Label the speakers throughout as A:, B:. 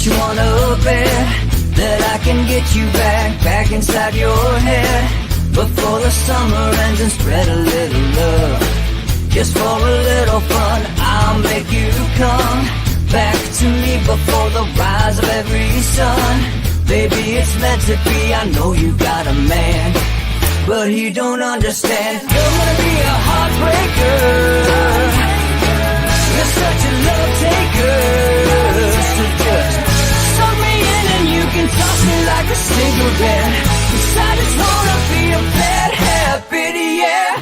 A: you wanna bet that I can get you back inside your head before the summer ends, and spread a little love. Just for a little fun, I'll make you come back to me before the rise of every sun. Baby, it's meant to be, I know you got a man, but he don't understand. You're gonna be a heartbreaker, you're such a love taker. So just suck me in and you can toss me like a cigarette, 'cause I just wanna be a bad habit, yeah.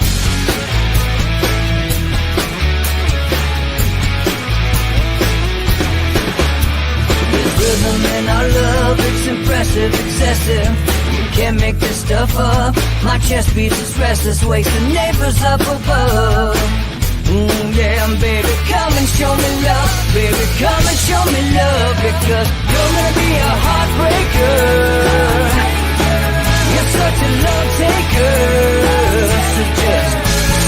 A: Rhythm in our love, it's impressive, excessive. You can't make this stuff up. My chest beats is restless, wakes the neighbors up above. Yeah, baby, come and show me love. Baby, come and show me love, because you're gonna be a heartbreaker. You're such a love taker. So just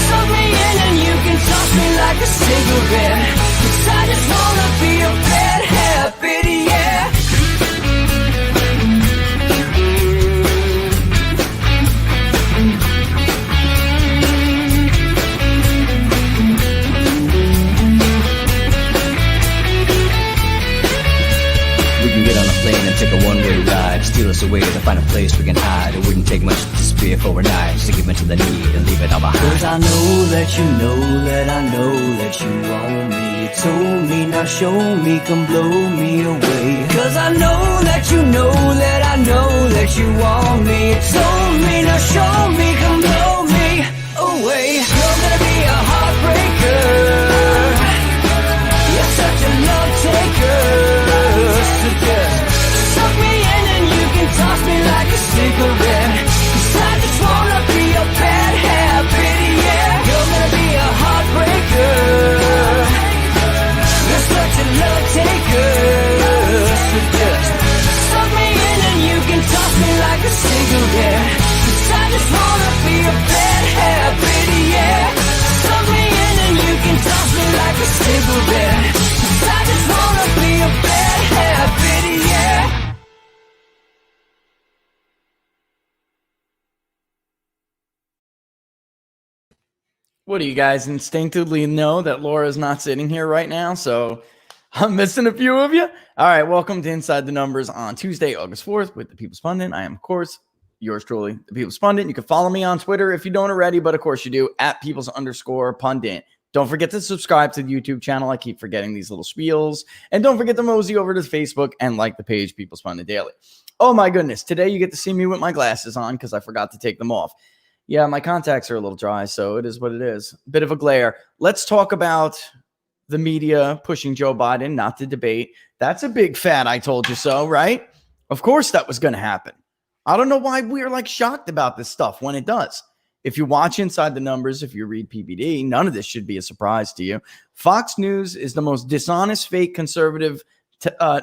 A: suck me in and you can toss me like a cigarette, 'cause I just wanna be a bad habit, yeah.
B: We can get on a plane and take a one-way ride, steal us away to find a place we can hide. It wouldn't take much to disappear for a night, just to give into the need and leave it all behind.
A: 'Cause I know that you know that I know that you want me. You told me, now show me, come blow me away. 'Cause I know that you know that I know that you want me. You told me, now show me, come blow me away. You're gonna be a heartbreaker, you're such a love taker. So just suck me in and you can toss me like a cigarette, 'cause I just wanna be a bad habit, yeah. You're gonna be a heartbreaker, you're such a love taker. So just suck me in and you can toss me like a cigarette, 'cause I just wanna be a bad habit, yeah. Suck me in and you can toss me like a cigarette, 'cause I just wanna be a bad habit, yeah.
C: What do you guys instinctively know that Laura's not sitting here right now? So I'm missing a few of you. All right, welcome to Inside the Numbers on Tuesday, August 4th with the People's Pundit. I am, of course, yours truly, the People's Pundit. You can follow me on Twitter if you don't already, but of course you do, at People's_Pundit. Don't forget to subscribe to the YouTube channel. I keep forgetting these little spiels. And don't forget to mosey over to Facebook and like the page People's Pundit Daily. Oh my goodness, today you get to see me with my glasses on because I forgot to take them off. Yeah, my contacts are a little dry, so it is what it is. Bit of a glare. Let's talk about the media pushing Joe Biden not to debate. That's a big fat I told you so, right? Of course that was going to happen. I don't know why we're like shocked about this stuff when it does. If you watch Inside the Numbers, if you read PPD, none of this should be a surprise to you. Fox News is the most dishonest, fake, conservative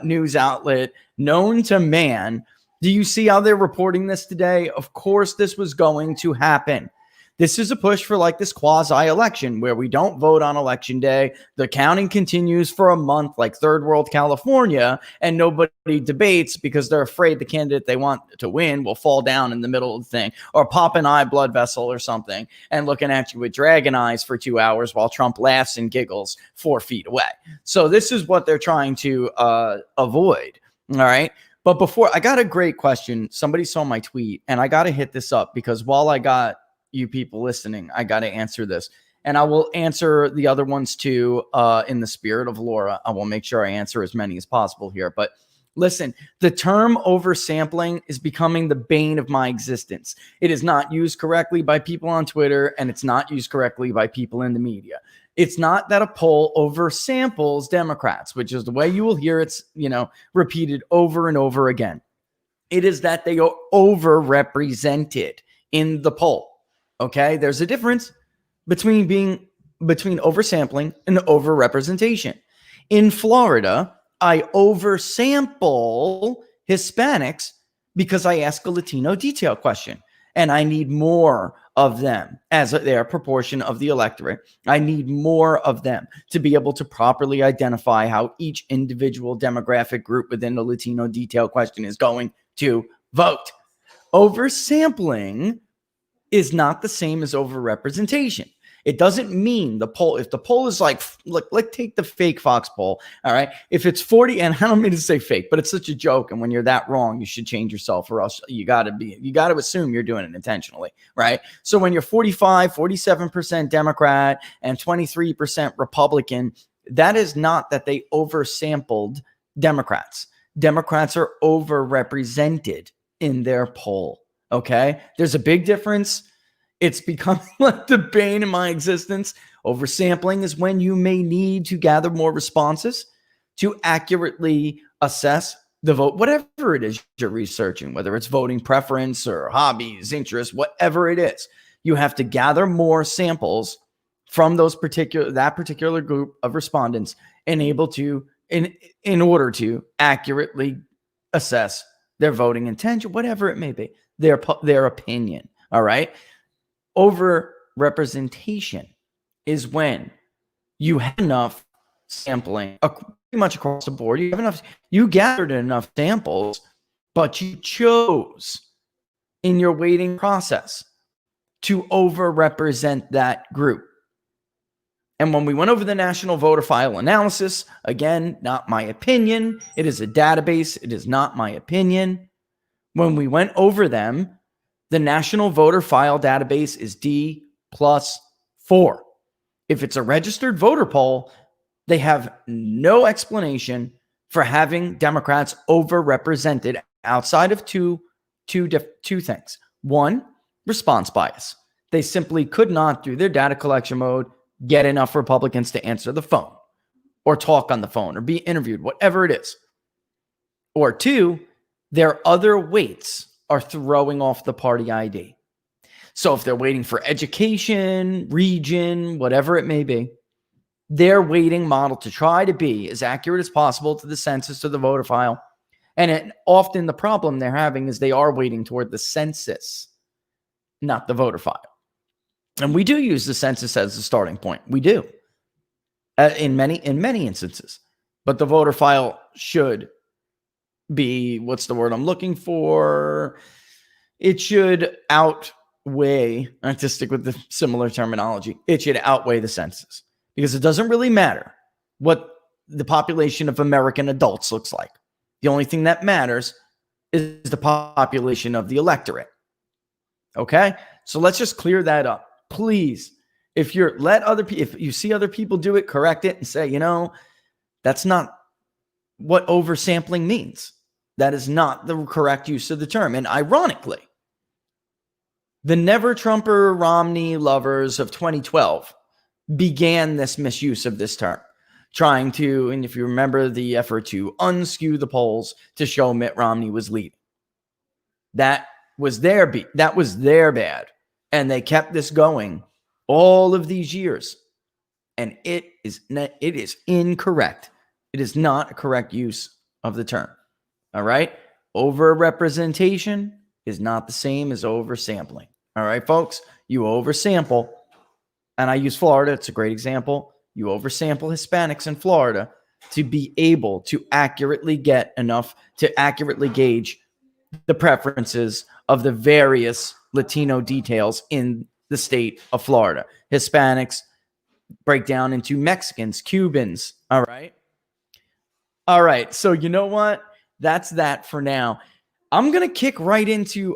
C: news outlet known to man. Do you see how they're reporting this today? Of course, this was going to happen. This is a push for like this quasi-election where we don't vote on election day. The counting continues for a month like third world California, and nobody debates because they're afraid the candidate they want to win will fall down in the middle of the thing or pop an eye blood vessel or something and looking at you with dragon eyes for 2 hours while Trump laughs and giggles 4 feet away. So this is what they're trying to avoid. All right. But before, I got a great question. Somebody saw my tweet, and I got to hit this up because while I got you people listening, I got to answer this. And I will answer the other ones too in the spirit of Laura. I will make sure I answer as many as possible here. But listen, the term oversampling is becoming the bane of my existence. It is not used correctly by people on Twitter, and it's not used correctly by people in the media. It's not that a poll oversamples Democrats, which is the way you will hear it's, repeated over and over again. It is that they are overrepresented in the poll. Okay, there's a difference between oversampling and overrepresentation. In Florida, I oversample Hispanics because I ask a Latino detail question. and I need more of them as their proportion of the electorate. I need more of them to be able to properly identify how each individual demographic group within the Latino detail question is going to vote. Oversampling is not the same as overrepresentation. It doesn't mean the poll, if the poll is like, look, let's take the fake Fox poll. All right. If it's 40, and I don't mean to say fake, but it's such a joke. And when you're that wrong, you should change yourself, or else you got to assume you're doing it intentionally. Right. So when you're 47% Democrat and 23% Republican, that is not that they oversampled Democrats. Democrats are overrepresented in their poll. Okay. There's a big difference. It's becoming like the bane of my existence. Oversampling is when you may need to gather more responses to accurately assess the vote, whatever it is you're researching, whether it's voting preference or hobbies, interests, whatever it is. You have to gather more samples from that particular group of respondents and able to, in order to accurately assess their voting intention, whatever it may be, their opinion. All right. Over representation is when you have enough sampling pretty much across the board. You gathered enough samples, but you chose in your weighting process to overrepresent that group. And when we went over the national voter file analysis, again, not my opinion. It is a database. It is not my opinion. When we went over them, the National Voter File Database is D+4. If it's a registered voter poll, they have no explanation for having Democrats overrepresented outside of two things. One, response bias. They simply could not, through their data collection mode, get enough Republicans to answer the phone or talk on the phone or be interviewed, whatever it is. Or two, their other weights are throwing off the party ID. So if they're waiting for education, region, whatever it may be, their weighting model to try to be as accurate as possible to the census, to the voter file. And often the problem they're having is they are weighting toward the census, not the voter file. And we do use the census as a starting point. We do in many instances. But the voter file should be, what's the word I'm looking for? It should outweigh, to stick with the similar terminology, it should outweigh the census, because it doesn't really matter what the population of American adults looks like. The only thing that matters is the population of the electorate. Okay? So let's just clear that up. Please, if you see other people do it, correct it and say, that's not what oversampling means. That is not the correct use of the term. And ironically, the Never Trumper Romney lovers of 2012 began this misuse of this term, trying to, and if you remember the effort to unskew the polls to show Mitt Romney was leading. That was their bad. And they kept this going all of these years. And it is incorrect. It is not a correct use of the term. All right. Overrepresentation is not the same as oversampling. All right, folks, you oversample. And I use Florida. It's a great example. You oversample Hispanics in Florida to be able to accurately get enough to accurately gauge the preferences of the various Latino details in the state of Florida. Hispanics break down into Mexicans, Cubans. All right. All right. So you know what? That's that for now. I'm going to kick right into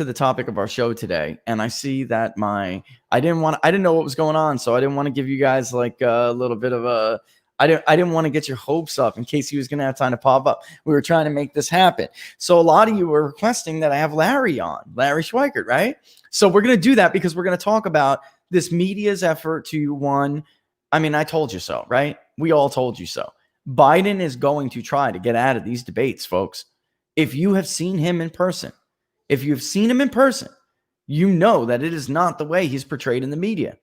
C: the topic of our show today. And I see that I didn't know what was going on. So I didn't want to give you guys like a little bit of I didn't want to get your hopes up in case he was going to have time to pop up. We were trying to make this happen. So a lot of you were requesting that I have Larry Schweikert, right? So we're going to do that because we're going to talk about this media's effort to I told you so, right? We all told you so. Biden is going to try to get out of these debates, folks. If you have seen him in person, you know that it is not the way he's portrayed in the media.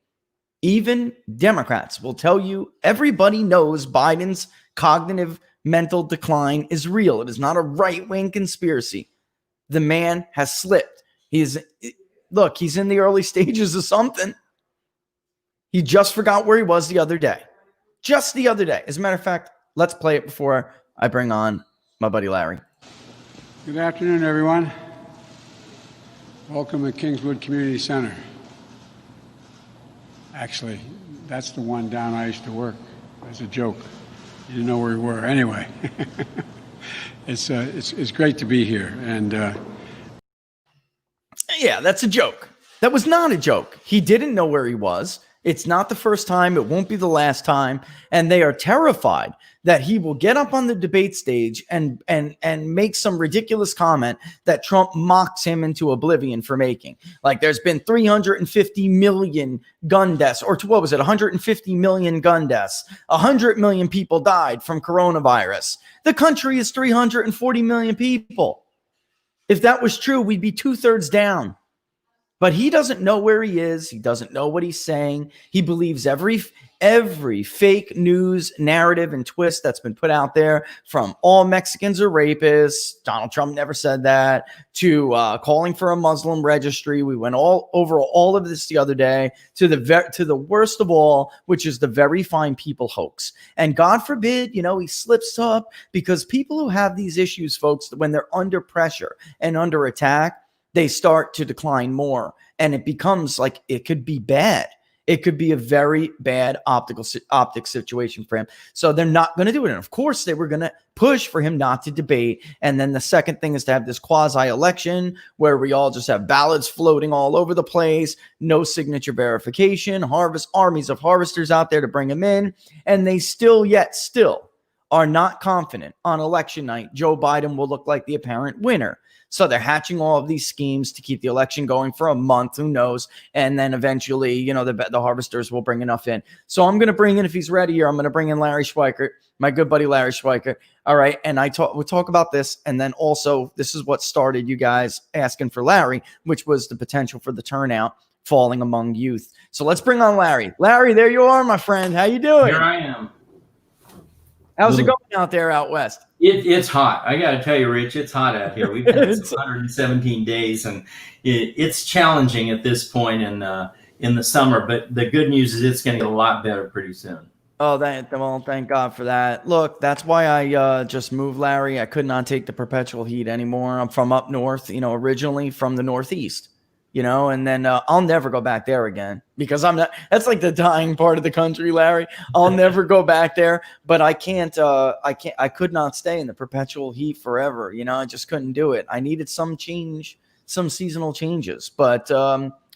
C: Even Democrats will tell you everybody knows Biden's cognitive mental decline is real. It is not a right-wing conspiracy. The man has slipped. He's in the early stages of something. He just forgot where he was the other day. Just the other day. As a matter of fact, let's play it before I bring on my buddy Larry.
D: Good afternoon, everyone. Welcome to Kingswood Community Center. Actually, that's the one down I used to work. As a joke. You didn't know where we were. Anyway, it's great to be here. And
C: yeah, that's a joke. That was not a joke. He didn't know where he was. It's not the first time. It won't be the last time. And they are terrified that he will get up on the debate stage and make some ridiculous comment that Trump mocks him into oblivion for making. Like there's been 350 million gun deaths, or what was it, 150 million gun deaths. 100 million people died from coronavirus. The country is 340 million people. If that was true, we'd be 2/3 down. But he doesn't know where he is. He doesn't know what he's saying. He believes every fake news narrative and twist that's been put out there, from all Mexicans are rapists. Donald Trump never said that, to calling for a Muslim registry. We went all over all of this the other day, to the worst of all, which is the very fine people hoax. And God forbid, he slips up, because people who have these issues, folks, when they're under pressure and under attack, they start to decline more, and it becomes like it could be bad. It could be a very bad optic situation for him. So they're not going to do it. And of course, they were going to push for him not to debate. And then the second thing is to have this quasi-election where we all just have ballots floating all over the place, no signature verification, armies of harvesters out there to bring him in. And they still are not confident on election night Joe Biden will look like the apparent winner. So they're hatching all of these schemes to keep the election going for a month. Who knows? And then eventually, the harvesters will bring enough in. So I'm going to bring in, if he's ready here, I'm going to bring in Larry Schweikert, my good buddy Larry Schweikert. All right. And we'll talk about this. And then also, this is what started you guys asking for Larry, which was the potential for the turnout falling among youth. So let's bring on Larry. Larry, there you are, my friend. How you doing?
E: Here I am.
C: How's it going out there out west?
E: It's hot. I got to tell you, Rich, it's hot out here. We've had 117 days, and it's challenging at this point in the summer. But the good news is it's going to get a lot better pretty soon.
C: Oh, thank God for that. Look, that's why I just moved, Larry. I could not take the perpetual heat anymore. I'm from up north, originally from the Northeast. And then I'll never go back there again, because that's like the dying part of the country, Larry. I'll never go back there, but I could not stay in the perpetual heat forever. I just couldn't do it. I needed some change, some seasonal changes. But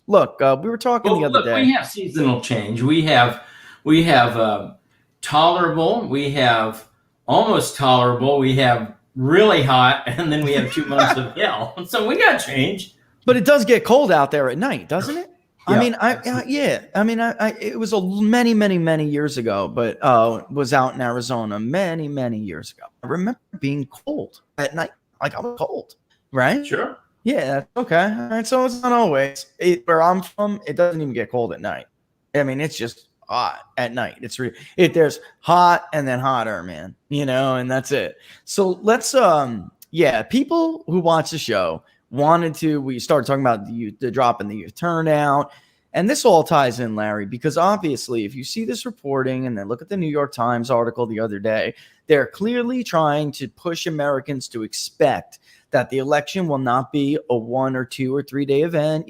C: look, we were talking the other day.
E: We have seasonal change. We have tolerable. We have almost tolerable. We have really hot, and then we have 2 months of hell. So we got change.
C: But it does get cold out there at night, doesn't it?
E: Yeah.
C: It was many years ago, but was out in Arizona many years ago. I remember being cold at night. Like, I was cold, right?
E: Sure.
C: Yeah. Okay. All right. So it's not always where I'm from. It doesn't even get cold at night. It's just hot at night. There's hot and then hotter, man, and that's it. So let's, people who watch the show, we started talking about the drop in the youth turnout, and this all ties in, Larry, because obviously if you see this reporting and then look at the New York Times article the other day, they're clearly trying to push Americans to expect that the election will not be a 1 or 2 or 3 day event.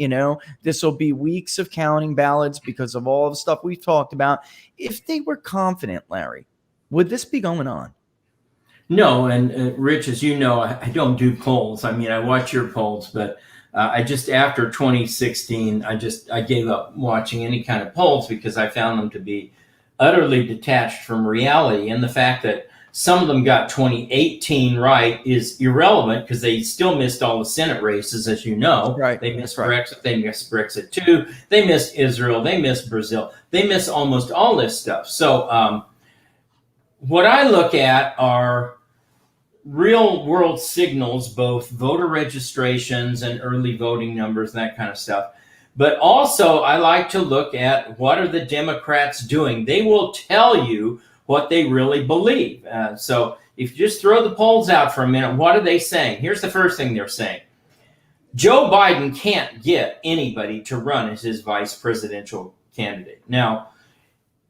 C: This will be weeks of counting ballots because of all the stuff we've talked about. If they were confident, Larry, would this be going on?
E: No, and Rich, as you know, I don't do polls. I watch your polls, but after 2016, I gave up watching any kind of polls because I found them to be utterly detached from reality. And the fact that some of them got 2018 right is irrelevant, because they still missed all the Senate races, as you know.
C: Right.
E: They missed Brexit. They missed Brexit too. They missed Israel. They missed Brazil. They missed almost all this stuff. So what I look at are real world signals, both voter registrations and early voting numbers and that kind of stuff. But also I like to look at what are the Democrats doing. They will tell you what they really believe. So if you just throw the polls out for a minute, what are they saying? Here's the first thing they're saying. Joe Biden can't get anybody to run as his vice presidential candidate. Now,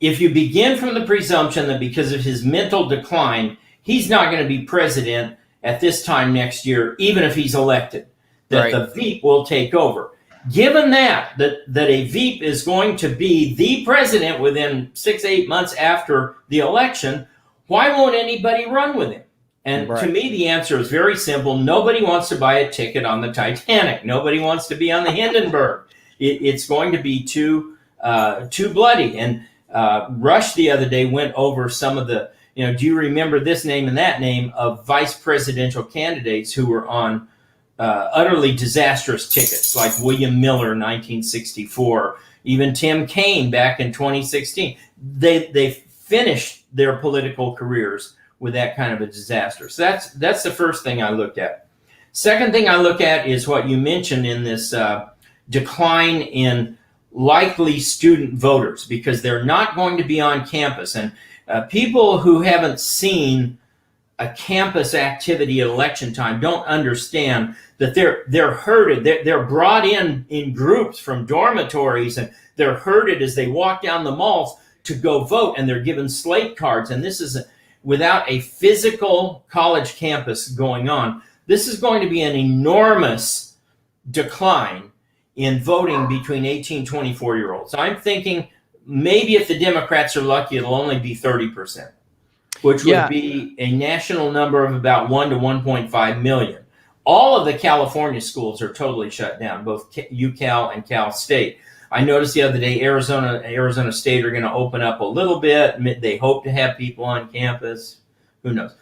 E: if you begin from the presumption that because of his mental decline, he's not going to be president at this time next year, even if he's elected, that the Veep will take over. Given that a Veep is going to be the president within 6-8 months after the election, why won't anybody run with him? And to me, the answer is very simple. Nobody wants to buy a ticket on the Titanic. Nobody wants to be on the Hindenburg. It's going to be too bloody. And Rush the other day went over some of the, do you remember this name and that name of vice presidential candidates who were on utterly disastrous tickets, like William Miller in 1964, even Tim Kaine back in 2016. They finished their political careers with that kind of a disaster. So that's the first thing I looked at. Second thing I look at is what you mentioned in this decline in likely student voters, because they're not going to be on campus. And people who haven't seen a campus activity at election time don't understand that they're herded. They're brought in groups from dormitories, and they're herded as they walk down the malls to go vote, and they're given slate cards. And this is without a physical college campus going on. This is going to be an enormous decline in voting between 18 and 24-year-olds. I'm thinking maybe if the Democrats are lucky, it'll only be 30%, which would be a national number of about 1 to 1.5 million. All of the California schools are totally shut down, both UCal and Cal State. I noticed the other day Arizona State are going to open up a little bit. They hope to have people on campus. Who knows?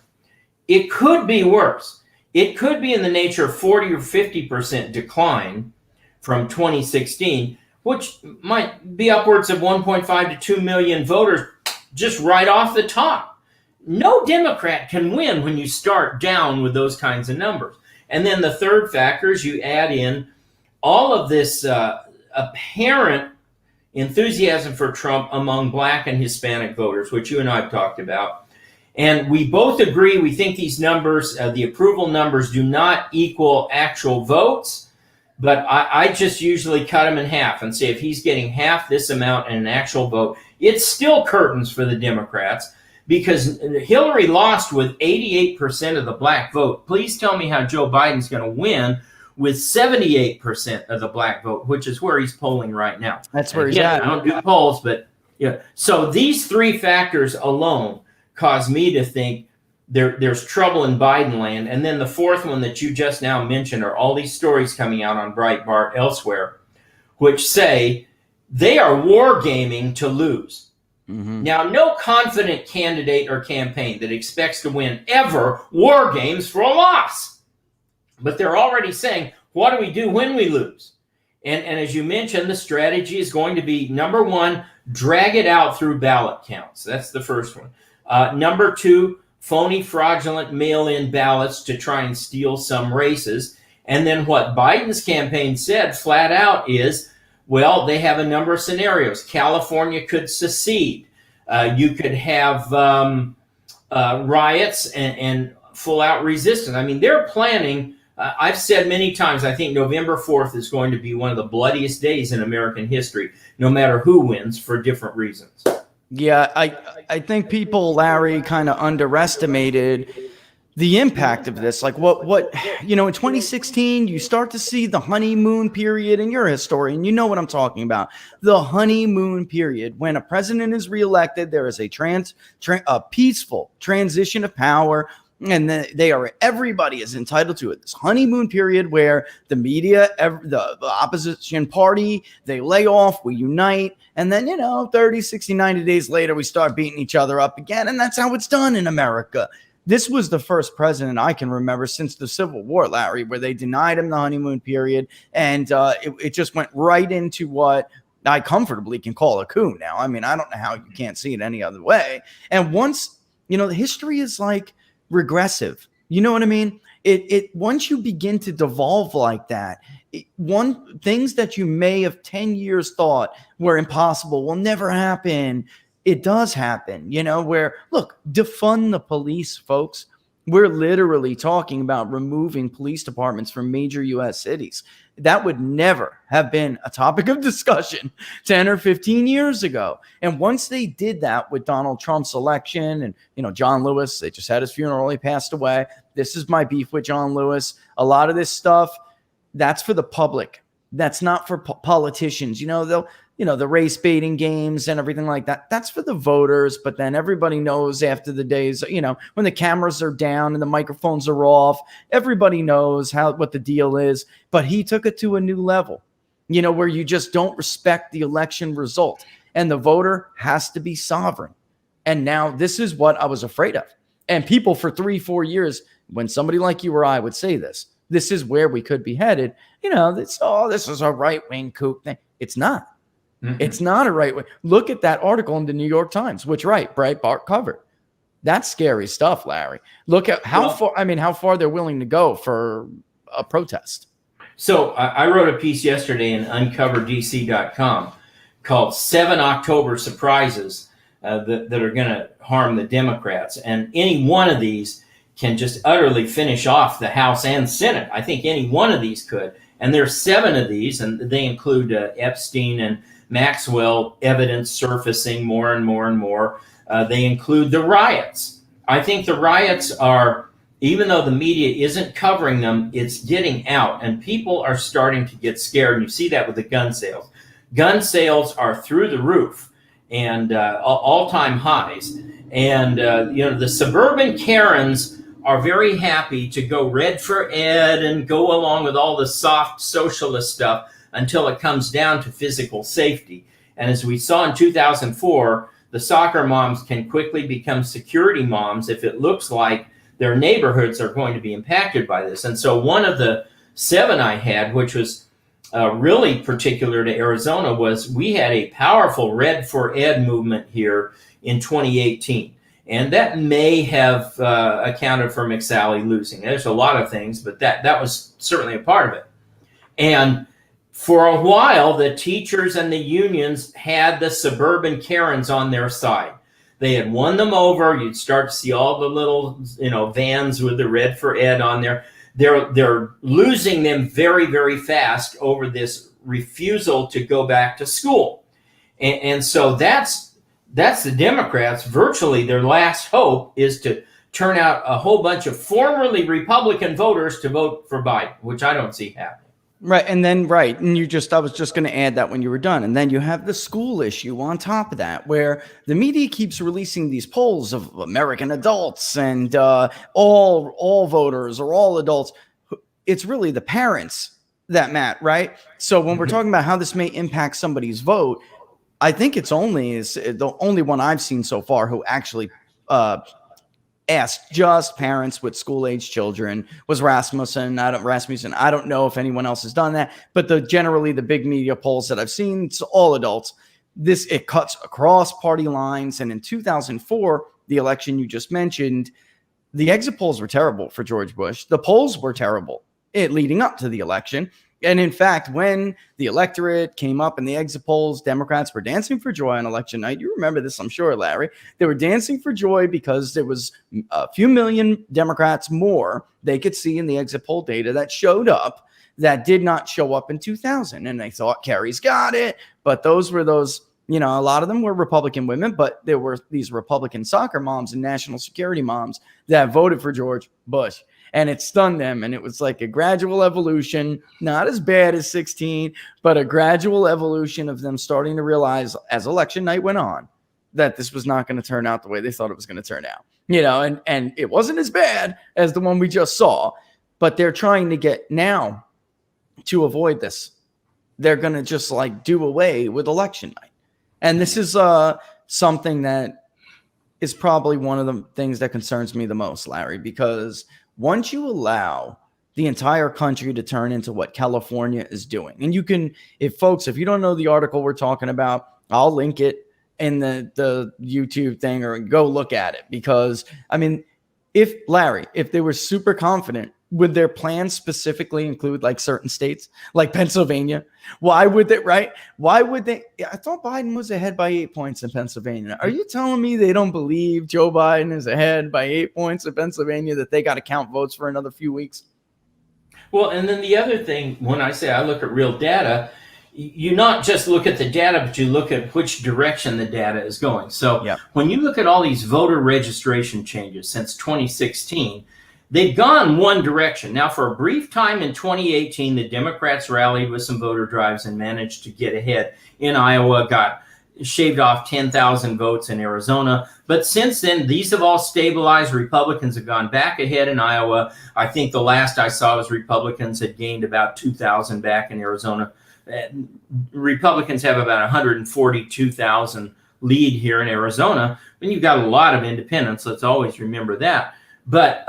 E: It could be worse. It could be in the nature of 40 or 50% decline from 2016, which might be upwards of 1.5 to 2 million voters just right off the top. No Democrat can win when you start down with those kinds of numbers. And then the third factor is you add in all of this apparent enthusiasm for Trump among Black and Hispanic voters, which you and I have talked about. And we both agree, we think these numbers, the approval numbers, do not equal actual votes. But I just usually cut them in half and say if he's getting half this amount in an actual vote, it's still curtains for the Democrats, because Hillary lost with 88% of the Black vote. Please tell me how Joe Biden's going to win with 78% of the Black vote, which is where he's polling right now.
C: That's where he's at.
E: I don't do polls, but So these three factors alone cause me to think there's trouble in Biden land. And then the fourth one that you just now mentioned are all these stories coming out on Breitbart elsewhere, which say they are wargaming to lose. Mm-hmm. Now, no confident candidate or campaign that expects to win ever war games for a loss. But they're already saying, what do we do when we lose? And as you mentioned, the strategy is going to be, number one, drag it out through ballot counts. That's the first one. Number two, phony, fraudulent mail-in ballots to try and steal some races. And then what Biden's campaign said flat out is, well, they have a number of scenarios. California could secede. You could have riots and full-out resistance. I mean, they're planning. I've said many times, I think November 4th is going to be one of the bloodiest days in American history, no matter who wins, for different reasons.
C: Yeah, I think people, Larry, kind of underestimated the impact of this. Like what in 2016, you start to see the honeymoon period, and you're a historian, you know what I'm talking about. The honeymoon period, when a president is reelected, there is a peaceful transition of power, and everybody is entitled to it. This honeymoon period where the media, the opposition party, they lay off, we unite, and then 30, 60, 90 days later, we start beating each other up again, and that's how it's done in America. This was the first president I can remember since the Civil War, Larry, where they denied him the honeymoon period, and it just went right into what I comfortably can call a coup now. I mean, I don't know how you can't see it any other way. And once, the history is like regressive. You know what I mean? It once you begin to devolve like that, things that you may have 10 years thought were impossible will never happen. It does happen, where, look, defund the police, folks. We're literally talking about removing police departments from major U.S. cities. That would never have been a topic of discussion 10 or 15 years ago. And once they did that with Donald Trump's election and, John Lewis, they just had his funeral, he passed away. This is my beef with John Lewis. A lot of this stuff, that's for the public. That's not for politicians. They'll, the race baiting games and everything like that. That's for the voters. But then everybody knows after the days, when the cameras are down and the microphones are off, everybody knows what the deal is. But he took it to a new level, where you just don't respect the election result and the voter has to be sovereign. And now this is what I was afraid of. And people for 3-4 years, when somebody like you or I would say this is where we could be headed. This is a right-wing kook thing. It's not. Mm-hmm. It's not a right wing. Look at that article in the New York Times, which Breitbart covered. That's scary stuff, Larry. Look at how far they're willing to go for a protest.
E: So I wrote a piece yesterday in uncoverdc.com called 7 October Surprises that are going to harm the Democrats. And any one of these can just utterly finish off the House and Senate. I think any one of these could. And there's 7 of these, and they include Epstein and Maxwell evidence surfacing more and more and more. They include the riots. I think the riots are, even though the media isn't covering them, it's getting out, and people are starting to get scared. And you see that with the gun sales. Gun sales are through the roof and all-time highs. And the suburban Karens are very happy to go red for ed and go along with all the soft socialist stuff until it comes down to physical safety. And as we saw in 2004, the soccer moms can quickly become security moms if it looks like their neighborhoods are going to be impacted by this. And so one of the 7 I had, which was really particular to Arizona, was we had a powerful Red for Ed movement here in 2018. And that may have accounted for McSally losing. There's a lot of things, but that was certainly a part of it. And for a while, the teachers and the unions had the suburban Karens on their side. They had won them over. You'd start to see all the little, vans with the Red for Ed on there. They're losing them very, very fast over this refusal to go back to school. And so that's the Democrats. Virtually their last hope is to turn out a whole bunch of formerly Republican voters to vote for Biden, which I don't see happening.
C: Right. And then, I was just going to add that when you were done. And then you have the school issue on top of that, where the media keeps releasing these polls of American adults and all voters or all adults. It's really the parents that matter, right? So when we're talking about how this may impact somebody's vote, I think it's the only one I've seen so far who actually asked just parents with school-age children was Rasmussen. I don't know if anyone else has done that, but generally the big media polls that I've seen, it's all adults. It cuts across party lines. And in 2004, the election you just mentioned, the exit polls were terrible for George Bush. The polls were terrible leading up to the election. And in fact, when the electorate came up in the exit polls, Democrats were dancing for joy on election night. You remember this, I'm sure, Larry. They were dancing for joy because there was a few million Democrats more they could see in the exit poll data that showed up that did not show up in 2000. And they thought Kerry's got it. But those, a lot of them were Republican women, but there were these Republican soccer moms and national security moms that voted for George Bush. And it stunned them. And it was like a gradual evolution, not as bad as 16, but a gradual evolution of them starting to realize as election night went on that this was not going to turn out the way they thought it was going to turn out. And it wasn't as bad as the one we just saw, but they're trying to get now to avoid this. They're going to just do away with election night. And this is something that is probably one of the things that concerns me the most, Larry, because once you allow the entire country to turn into what California is doing, and you can, if you don't know the article we're talking about, I'll link it in the YouTube thing or go look at it, because if they were super confident would their plans specifically include like certain states, like Pennsylvania? Why would they, right? Why would they? I thought Biden was ahead by 8 points in Pennsylvania. Are you telling me they don't believe Joe Biden is ahead by 8 points in Pennsylvania, that they got to count votes for another few weeks?
E: Well, and then the other thing, when I say I look at real data, you not just look at the data, but you look at which direction the data is going. So when you look at all these voter registration changes since 2016, they've gone one direction. Now, for a brief time in 2018, the Democrats rallied with some voter drives and managed to get ahead in Iowa, got shaved off 10,000 votes in Arizona. But since then, these have all stabilized. Republicans have gone back ahead in Iowa. I think the last I saw was Republicans had gained about 2,000 back in Arizona. Republicans have about 142,000 lead here in Arizona, and you've got a lot of independents. Let's always remember that. But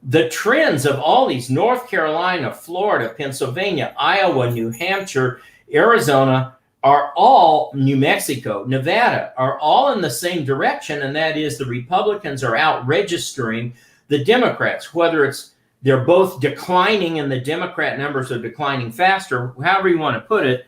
E: the trends of all these North Carolina, Florida, Pennsylvania, Iowa, New Hampshire, Arizona are all, New Mexico, Nevada, are all in the same direction, and that is the Republicans are out registering the Democrats, whether it's they're both declining and the Democrat numbers are declining faster, however you want to put it.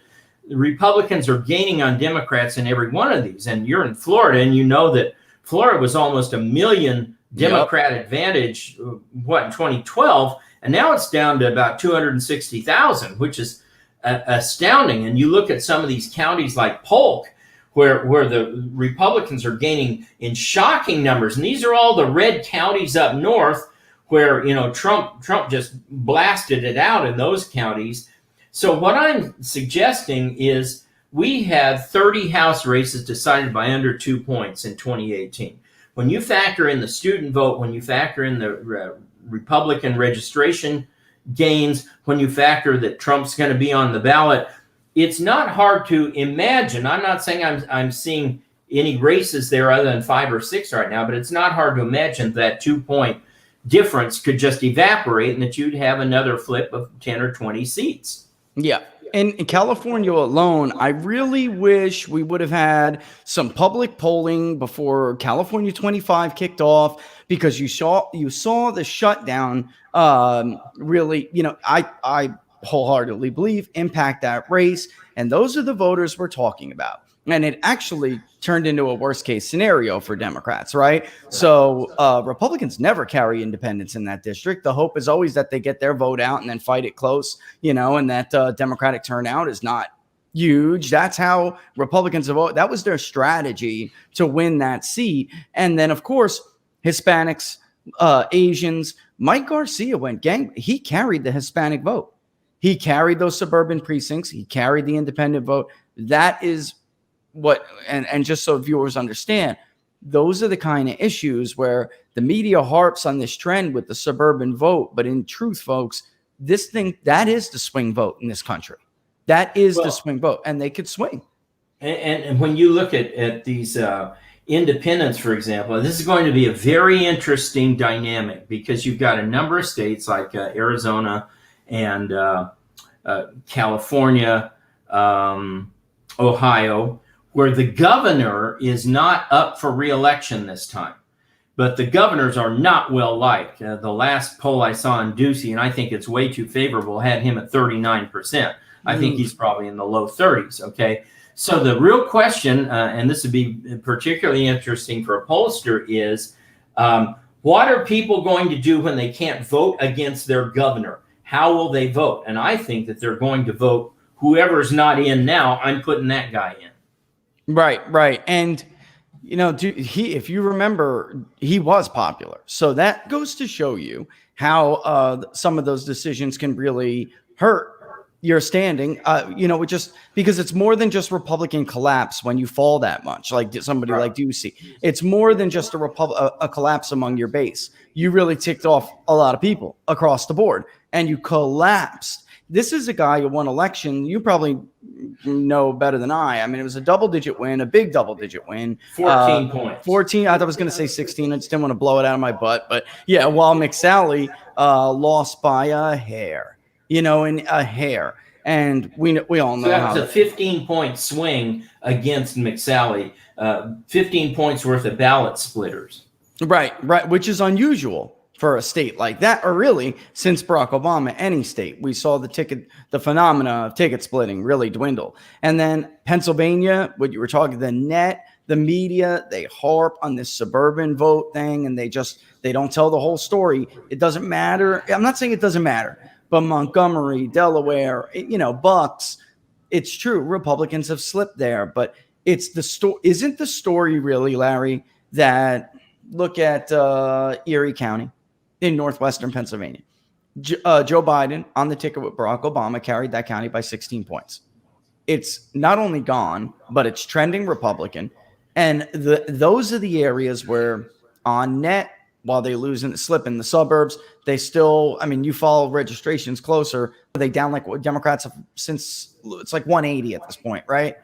E: The Republicans are gaining on Democrats in every one of these. And you're in Florida, and you know that Florida was almost a million Democrat advantage, in 2012, and now it's down to about 260,000, which is astounding. And you look at some of these counties like Polk, where the Republicans are gaining in shocking numbers, and these are all the red counties up north, where Trump just blasted it out in those counties. So what I'm suggesting is we had 30 House races decided by under 2 points in 2018. When you factor in the student vote, when you factor in the Republican registration gains, when you factor that Trump's going to be on the ballot, it's not hard to imagine. I'm not saying I'm seeing any races there other than 5 or 6 right now, but it's not hard to imagine that 2 point difference could just evaporate and that you'd have another flip of 10 or 20 seats.
C: Yeah. In California alone, I really wish we would have had some public polling before California 25 kicked off, because you saw the shutdown really, I wholeheartedly believe impact that race. And those are the voters we're talking about. And it actually turned into a worst case scenario for Democrats, right? So Republicans never carry independents in that district. The hope is always that they get their vote out and then fight it close, and that Democratic turnout is not huge. That's how Republicans vote. That was their strategy to win that seat. And then, of course, Hispanics, Asians. Mike Garcia went he carried the Hispanic vote. He carried those suburban precincts. He carried the independent vote. That is what, and just so viewers understand, those are the kind of issues where the media harps on this trend with the suburban vote. But in truth, folks, that is the swing vote in this country. That is the swing vote, and they could swing.
E: And when you look at these independents, for example, this is going to be a very interesting dynamic, because you've got a number of states like Arizona and California, Ohio, where the governor is not up for re-election this time. But the governors are not well liked. The last poll I saw in Ducey, and I think it's way too favorable, had him at 39%. I think he's probably in the low 30s, okay? So the real question, and this would be particularly interesting for a pollster, is what are people going to do when they can't vote against their governor? How will they vote? And I think that they're going to vote whoever's not in now, I'm putting that guy in.
C: Right. And, if you remember, he was popular. So that goes to show you how some of those decisions can really hurt your standing, just because it's more than just Republican collapse when you fall that much, like somebody like Ducey. It's more than just a collapse among your base. You really ticked off a lot of people across the board, and you collapsed. This is a guy who won election. You probably know better than I. I mean, it was a double-digit win, a big double-digit win.
E: 14 points.
C: 14. I thought I was going to say 16. I just didn't want to blow it out of my butt. But, yeah, while McSally lost by a hair, in a hair. And we all know
E: so that was a 15-point swing against McSally, 15 points worth of ballot splitters.
C: Right, which is unusual for a state like that, or really since Barack Obama, any state. We saw the phenomena of ticket splitting really dwindle. And then Pennsylvania, what you were talking, the media, they harp on this suburban vote thing, and they don't tell the whole story. It doesn't matter. I'm not saying it doesn't matter, but Montgomery, Delaware, Bucks, it's true. Republicans have slipped there, but it's isn't the story really, Larry, that look at Erie County in northwestern Pennsylvania. Joe Biden on the ticket with Barack Obama carried that county by 16 points. It's not only gone, but it's trending Republican. And those are the areas where on net, while they slip in the suburbs, they still, you follow registrations closer. Are they down like what Democrats have since it's like 180 at this point, right?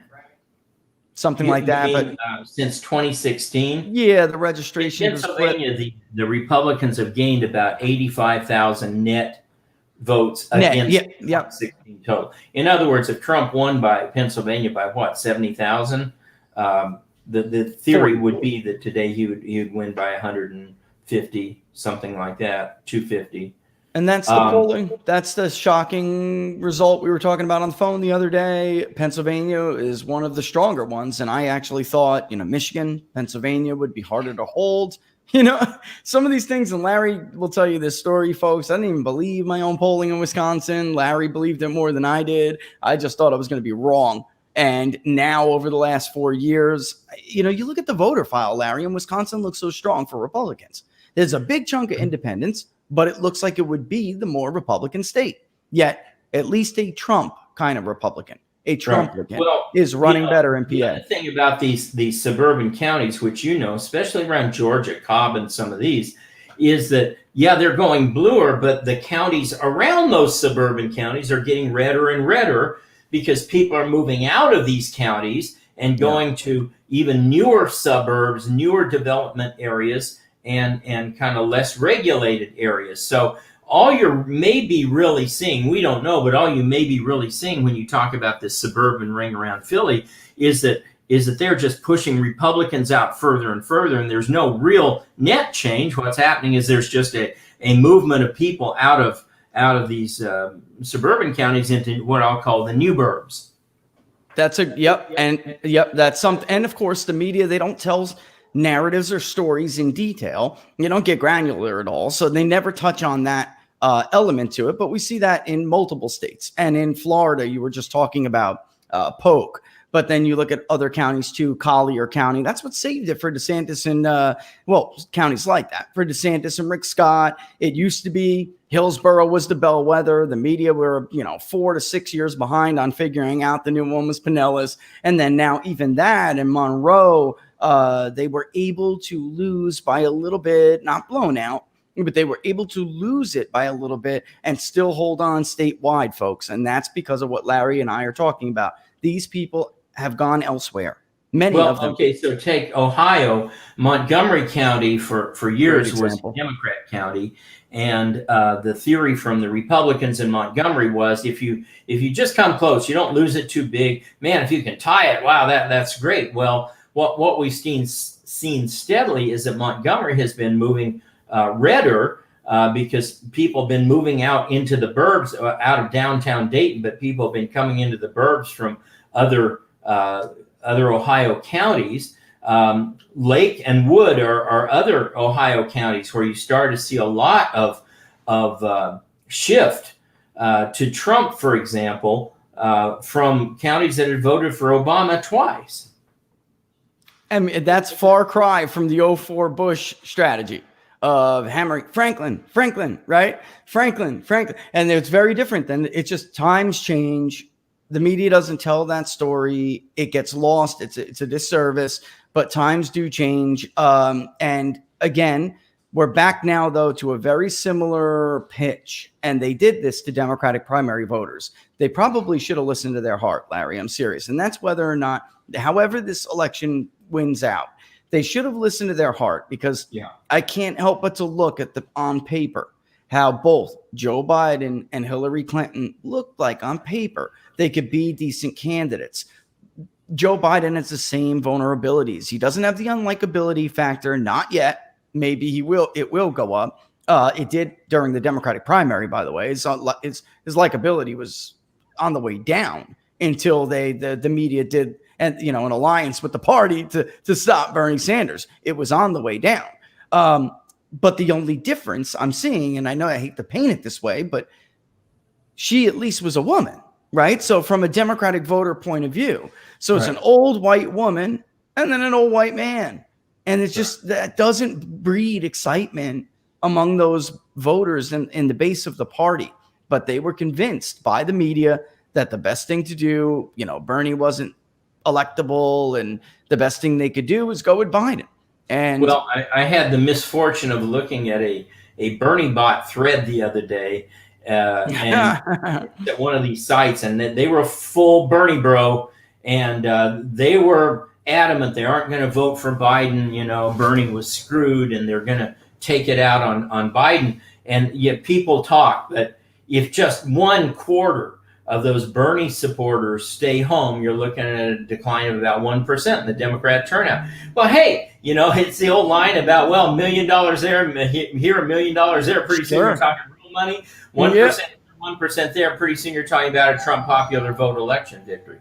C: Something like that.
E: But since 2016,
C: yeah, the registration
E: in Pennsylvania, the Republicans have gained about 85,000 net votes against 16 total. In other words, if Trump won by Pennsylvania by what, 70,000, the theory would be that today he would win by 150, something like that, 250.
C: And that's the polling. That's the shocking result we were talking about on the phone the other day. Pennsylvania is one of the stronger ones. And I actually thought, Michigan, Pennsylvania would be harder to hold. Some of these things, and Larry will tell you this story, folks. I didn't even believe my own polling in Wisconsin. Larry believed it more than I did. I just thought I was going to be wrong. And now over the last 4 years, you look at the voter file, Larry, and Wisconsin looks so strong for Republicans. There's a big chunk of independents, but it looks like it would be the more Republican state. Yet, at least a Trump kind of Republican, is running better in PA.
E: The other thing about these suburban counties, which especially around Georgia, Cobb, and some of these, is that, they're going bluer, but the counties around those suburban counties are getting redder and redder because people are moving out of these counties and going to even newer suburbs, newer development areas, and kind of less regulated areas. So all you're maybe really seeing, we don't know, but all you may be really seeing when you talk about this suburban ring around Philly is that they're just pushing Republicans out further and further, and there's no real net change. What's happening is there's just a movement of people out of these suburban counties into what I'll call the new burbs.
C: That's that's something. And of course, the media, they don't tell narratives or stories in detail. You don't get granular at all. So they never touch on that element to it. But we see that in multiple states. And in Florida, you were just talking about Polk. But then you look at other counties too, Collier County. That's what saved it for DeSantis and, counties like that. For DeSantis and Rick Scott, it used to be Hillsborough was the bellwether. The media were, 4 to 6 years behind on figuring out the new one was Pinellas. And then now even that in Monroe, they were able to lose by a little bit, not blown out, but they were able to lose it by a little bit and still hold on statewide, folks. And that's because of what Larry and I are talking about. These people have gone elsewhere. Many of them.
E: Okay, so take Ohio, Montgomery County for years was a Democrat county, and the theory from the Republicans in Montgomery was if you just come close, you don't lose it too big. Man, if you can tie it, wow, that's great. Well, what we've seen steadily is that Montgomery has been moving redder because people have been moving out into the burbs, out of downtown Dayton, but people have been coming into the burbs from other Ohio counties. Lake and Wood are other Ohio counties where you start to see a lot of shift to Trump, for example, from counties that had voted for Obama twice.
C: I mean, that's far cry from the 2004 Bush strategy of hammering Franklin, right? Franklin. And it's very different than it's just times change. The media doesn't tell that story. It gets lost. It's a disservice, but times do change. And again, we're back now, though, to a very similar pitch. And they did this to Democratic primary voters. They probably should have listened to their heart, Larry. I'm serious. And that's whether or not, however this election wins out, they should have listened to their heart, because I can't help but to look at on paper how both Joe Biden and Hillary Clinton looked like on paper they could be decent candidates. Joe Biden has the same vulnerabilities. He doesn't have the unlikability factor, not yet. Maybe he will. It will go up. It did during the Democratic primary, by the way. His likability was on the way down until the media did, and an alliance with the party to stop Bernie Sanders. It was on the way down. But the only difference I'm seeing, and I know I hate to paint it this way, but she at least was a woman, right? So from a Democratic voter point of view, so it's an old white woman and then an old white man. And it's just, that doesn't breed excitement among those voters in the base of the party. But they were convinced by the media that the best thing to do, Bernie wasn't electable, and the best thing they could do was go with Biden. And
E: well, I had the misfortune of looking at a Bernie bot thread the other day, and at one of these sites, and they were full Bernie bro, and they were adamant they aren't going to vote for Biden. Bernie was screwed, and they're going to take it out on Biden. And yet people talk that if just 1/4 of those Bernie supporters stay home, you're looking at a decline of about 1% in the Democrat turnout. Well, hey, it's the old line about, well, $1 million there, here $1 million there. Pretty soon you're talking real money. 1%, 1% there. Pretty soon you're talking about a Trump popular vote election victory.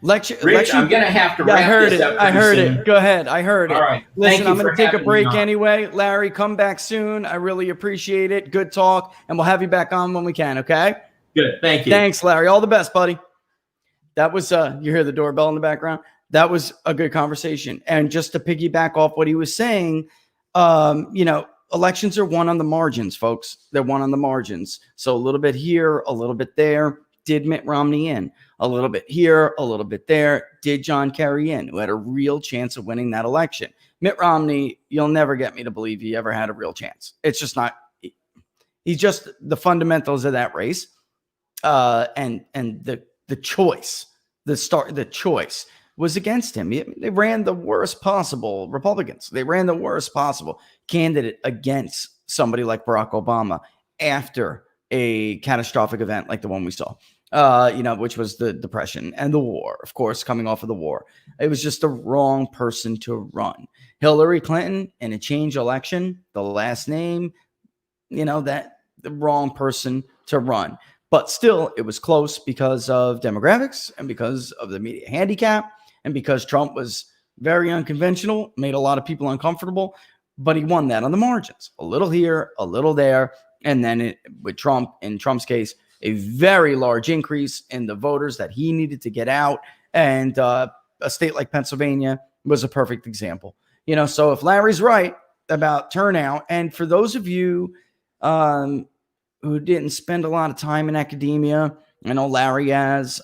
E: Rich, I'm going to have to wrap this up.
C: I heard it. Go ahead. I heard it.
E: All right.
C: Listen, I'm going to take a break anyway. Larry, come back soon. I really appreciate it. Good talk. And we'll have you back on when we can, okay?
E: Good. Thank you.
C: Thanks, Larry. All the best, buddy. That was, you hear the doorbell in the background? That was a good conversation. And just to piggyback off what he was saying, elections are won on the margins, folks. They're won on the margins. So a little bit here, a little bit there. Did Mitt Romney in? A little bit here, a little bit there. Did John Kerry in, who had a real chance of winning that election? Mitt Romney, you'll never get me to believe he ever had a real chance. It's just not. He's just the fundamentals of that race, and the choice, the choice was against him. They ran the worst possible Republicans. They ran the worst possible candidate against somebody like Barack Obama after a catastrophic event like the one we saw. Which was the Depression and the war, of course, coming off of the war. It was just the wrong person to run. Hillary Clinton in a change election, the last name, that the wrong person to run. But still, it was close because of demographics and because of the media handicap and because Trump was very unconventional, made a lot of people uncomfortable, but he won that on the margins. A little here, a little there. And then with Trump, in Trump's case, a very large increase in the voters that he needed to get out. And a state like Pennsylvania was a perfect example. So if Larry's right about turnout, and for those of you who didn't spend a lot of time in academia, I know Larry has,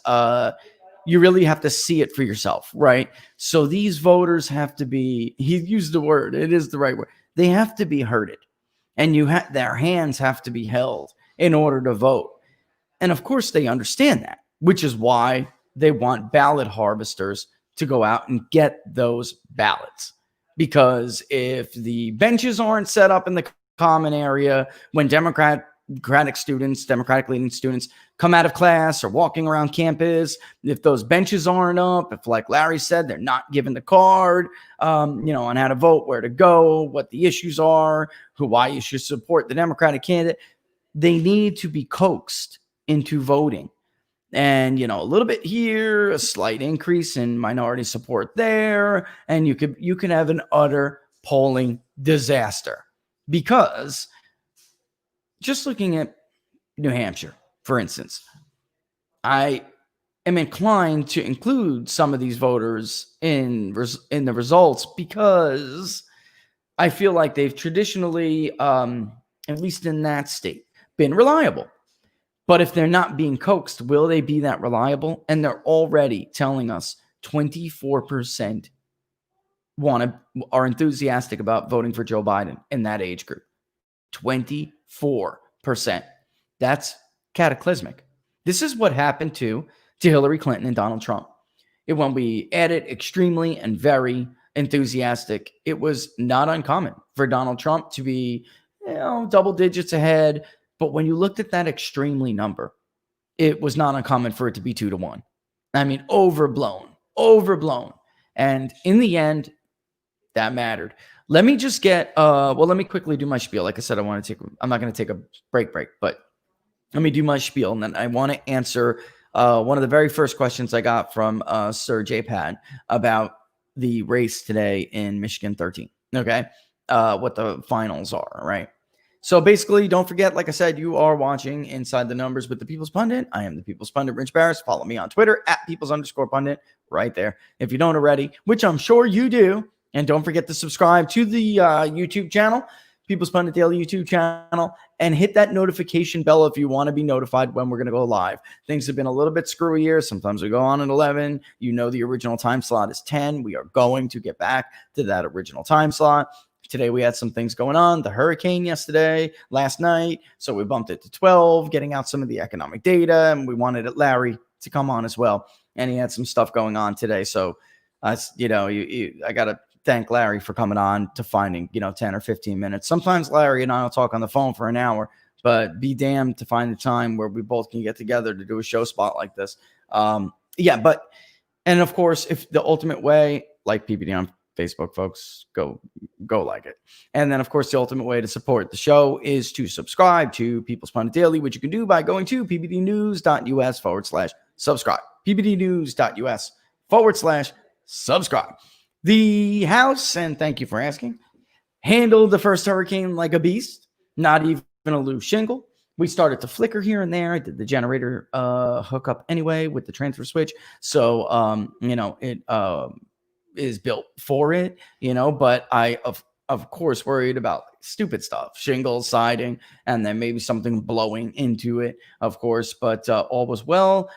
C: you really have to see it for yourself, right? So these voters have to be, he used the word, it is the right word. They have to be herded, and their hands have to be held in order to vote. And of course, they understand that, which is why they want ballot harvesters to go out and get those ballots. Because if the benches aren't set up in the common area when Democratic leaning students come out of class or walking around campus, if those benches aren't up, if, like Larry said, they're not given the card, on how to vote, where to go, what the issues are, why you should support the Democratic candidate, they need to be coaxed into voting. And a little bit here, a slight increase in minority support there, and you could have an utter polling disaster. Because just looking at New Hampshire, for instance, I am inclined to include some of these voters in the results, because I feel like they've traditionally, at least in that state, been reliable. But if they're not being coaxed, will they be that reliable? And they're already telling us 24% are enthusiastic about voting for Joe Biden in that age group. 24%. That's cataclysmic. This is what happened to Hillary Clinton and Donald Trump. When we added extremely and very enthusiastic, it was not uncommon for Donald Trump to be double digits ahead. But when you looked at that extremely number, it was not uncommon for it to be 2-1. I mean, overblown. And in the end, that mattered. Let me just get let me quickly do my spiel. Like I said, I'm not going to take a break, but let me do my spiel, and then I want to answer one of the very first questions I got from Sir JPad about the race today in Michigan 13. Okay, what the finals are, right? So basically, don't forget, like I said, you are watching Inside the Numbers with the People's Pundit. I am the People's Pundit, Rich Barris. Follow me on Twitter at People's_Pundit right there. If you don't already, which I'm sure you do. And don't forget to subscribe to the YouTube channel, People's Pundit Daily YouTube channel, and hit that notification bell if you want to be notified when we're going to go live. Things have been a little bit screwy here. Sometimes we go on at 11. You know the original time slot is 10. We are going to get back to that original time slot. Today we had some things going on. The hurricane last night. So we bumped it to 12, getting out some of the economic data. And we wanted Larry to come on as well. And he had some stuff going on today. So, I got to thank Larry for coming on to finding, 10 or 15 minutes. Sometimes Larry and I will talk on the phone for an hour, but be damned to find the time where we both can get together to do a show spot like this. And of course, if the ultimate way, like PPD on Facebook, folks, go like it. And then, of course, the ultimate way to support the show is to subscribe to People's Pundit Daily, which you can do by going to ppdnews.us/subscribe. ppdnews.us/subscribe. The House, and thank you for asking, handled the first hurricane like a beast, not even a loose shingle. We started to flicker here and there. I did the generator hookup anyway with the transfer switch. So, it is built for it, but I, of course, worried about stupid stuff, shingles, siding, and then maybe something blowing into it, of course, but all was well.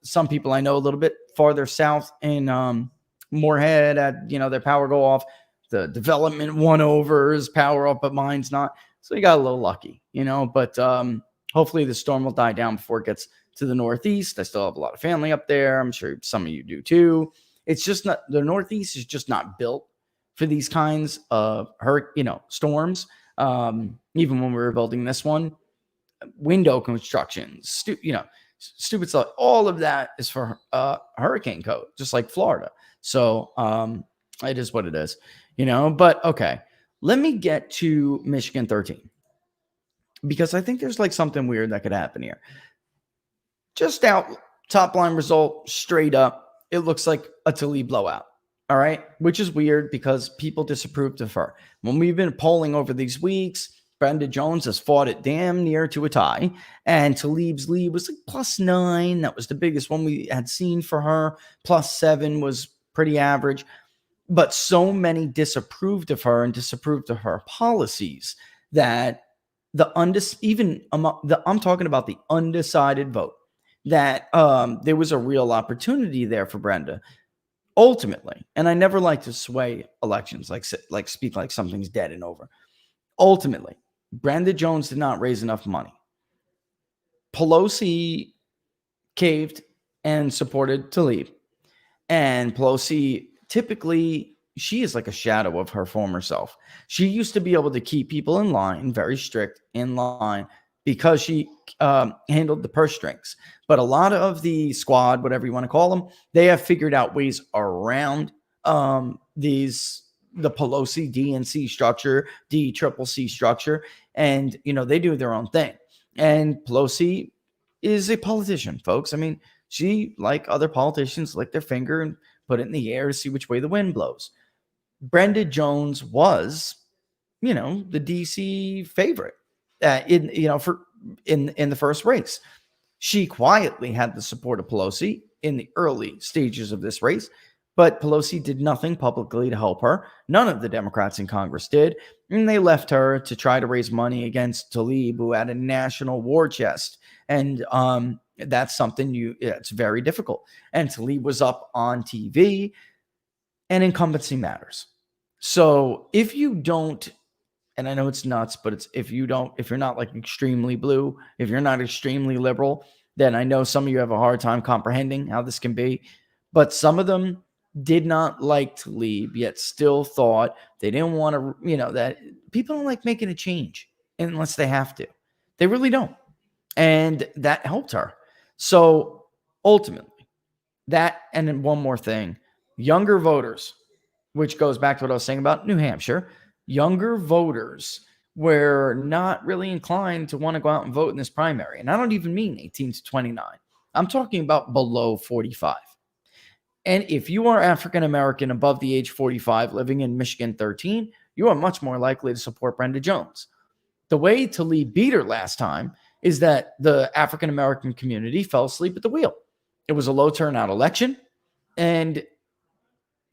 C: Some people I know a little bit farther south in Moorhead had, their power go off. The development won overs, power up, but mine's not. So you got a little lucky, but hopefully the storm will die down before it gets to the Northeast. I still have a lot of family up there. I'm sure some of you do too. It's just not, the Northeast is just not built for these kinds of storms. Even when we were building this one, window construction, stupid stuff. All of that is for hurricane code, just like Florida. So it is what it is, but okay. Let me get to Michigan 13 because I think there's like something weird that could happen here. Just out top line result straight up. It looks like a Tlaib blowout. All right. Which is weird because people disapproved of her. When we've been polling over these weeks, Brenda Jones has fought it damn near to a tie. And Tlaib's lead was like +9. That was the biggest one we had seen for her. +7 was pretty average. But so many disapproved of her and disapproved of her policies that I'm talking about the undecided vote, that there was a real opportunity there for Brenda ultimately. And I never like to sway elections, like speak like something's dead and over. Ultimately, Brenda Jones did not raise enough money. Pelosi caved and supported Tlaib. And Pelosi, typically, she is like a shadow of her former self. She used to be able to keep people in line, very strict in line, because she handled the purse strings. But a lot of the squad, whatever you want to call them, they have figured out ways around the Pelosi DNC structure, DCCC structure, and they do their own thing. And Pelosi is a politician, folks. I mean, she, like other politicians, lick their finger and put it in the air to see which way the wind blows. Brenda Jones was, the DC favorite in the first race. She quietly had the support of Pelosi in the early stages of this race, but Pelosi did nothing publicly to help her. None of the Democrats in Congress did, and they left her to try to raise money against Tlaib, who had a national war chest. And that's something it's very difficult. And Tlaib was up on TV, and incumbency matters. So if you don't, and I know it's nuts, but if you're not like extremely blue, if you're not extremely liberal, then I know some of you have a hard time comprehending how this can be. But some of them did not like Tlaib, yet still thought they didn't want to, that people don't like making a change unless they have to. They really don't. And that helped her. So ultimately, that, and then one more thing, younger voters which goes back to what I was saying about New Hampshire. Younger voters were not really inclined to want to go out and vote in this primary. And I don't even mean 18 to 29. I'm talking about below 45. And if you are African American above the age 45 living in Michigan 13, you are much more likely to support Brenda Jones. The way Tlaib beat her last time is that the African American community fell asleep at the wheel. It was a low turnout election, and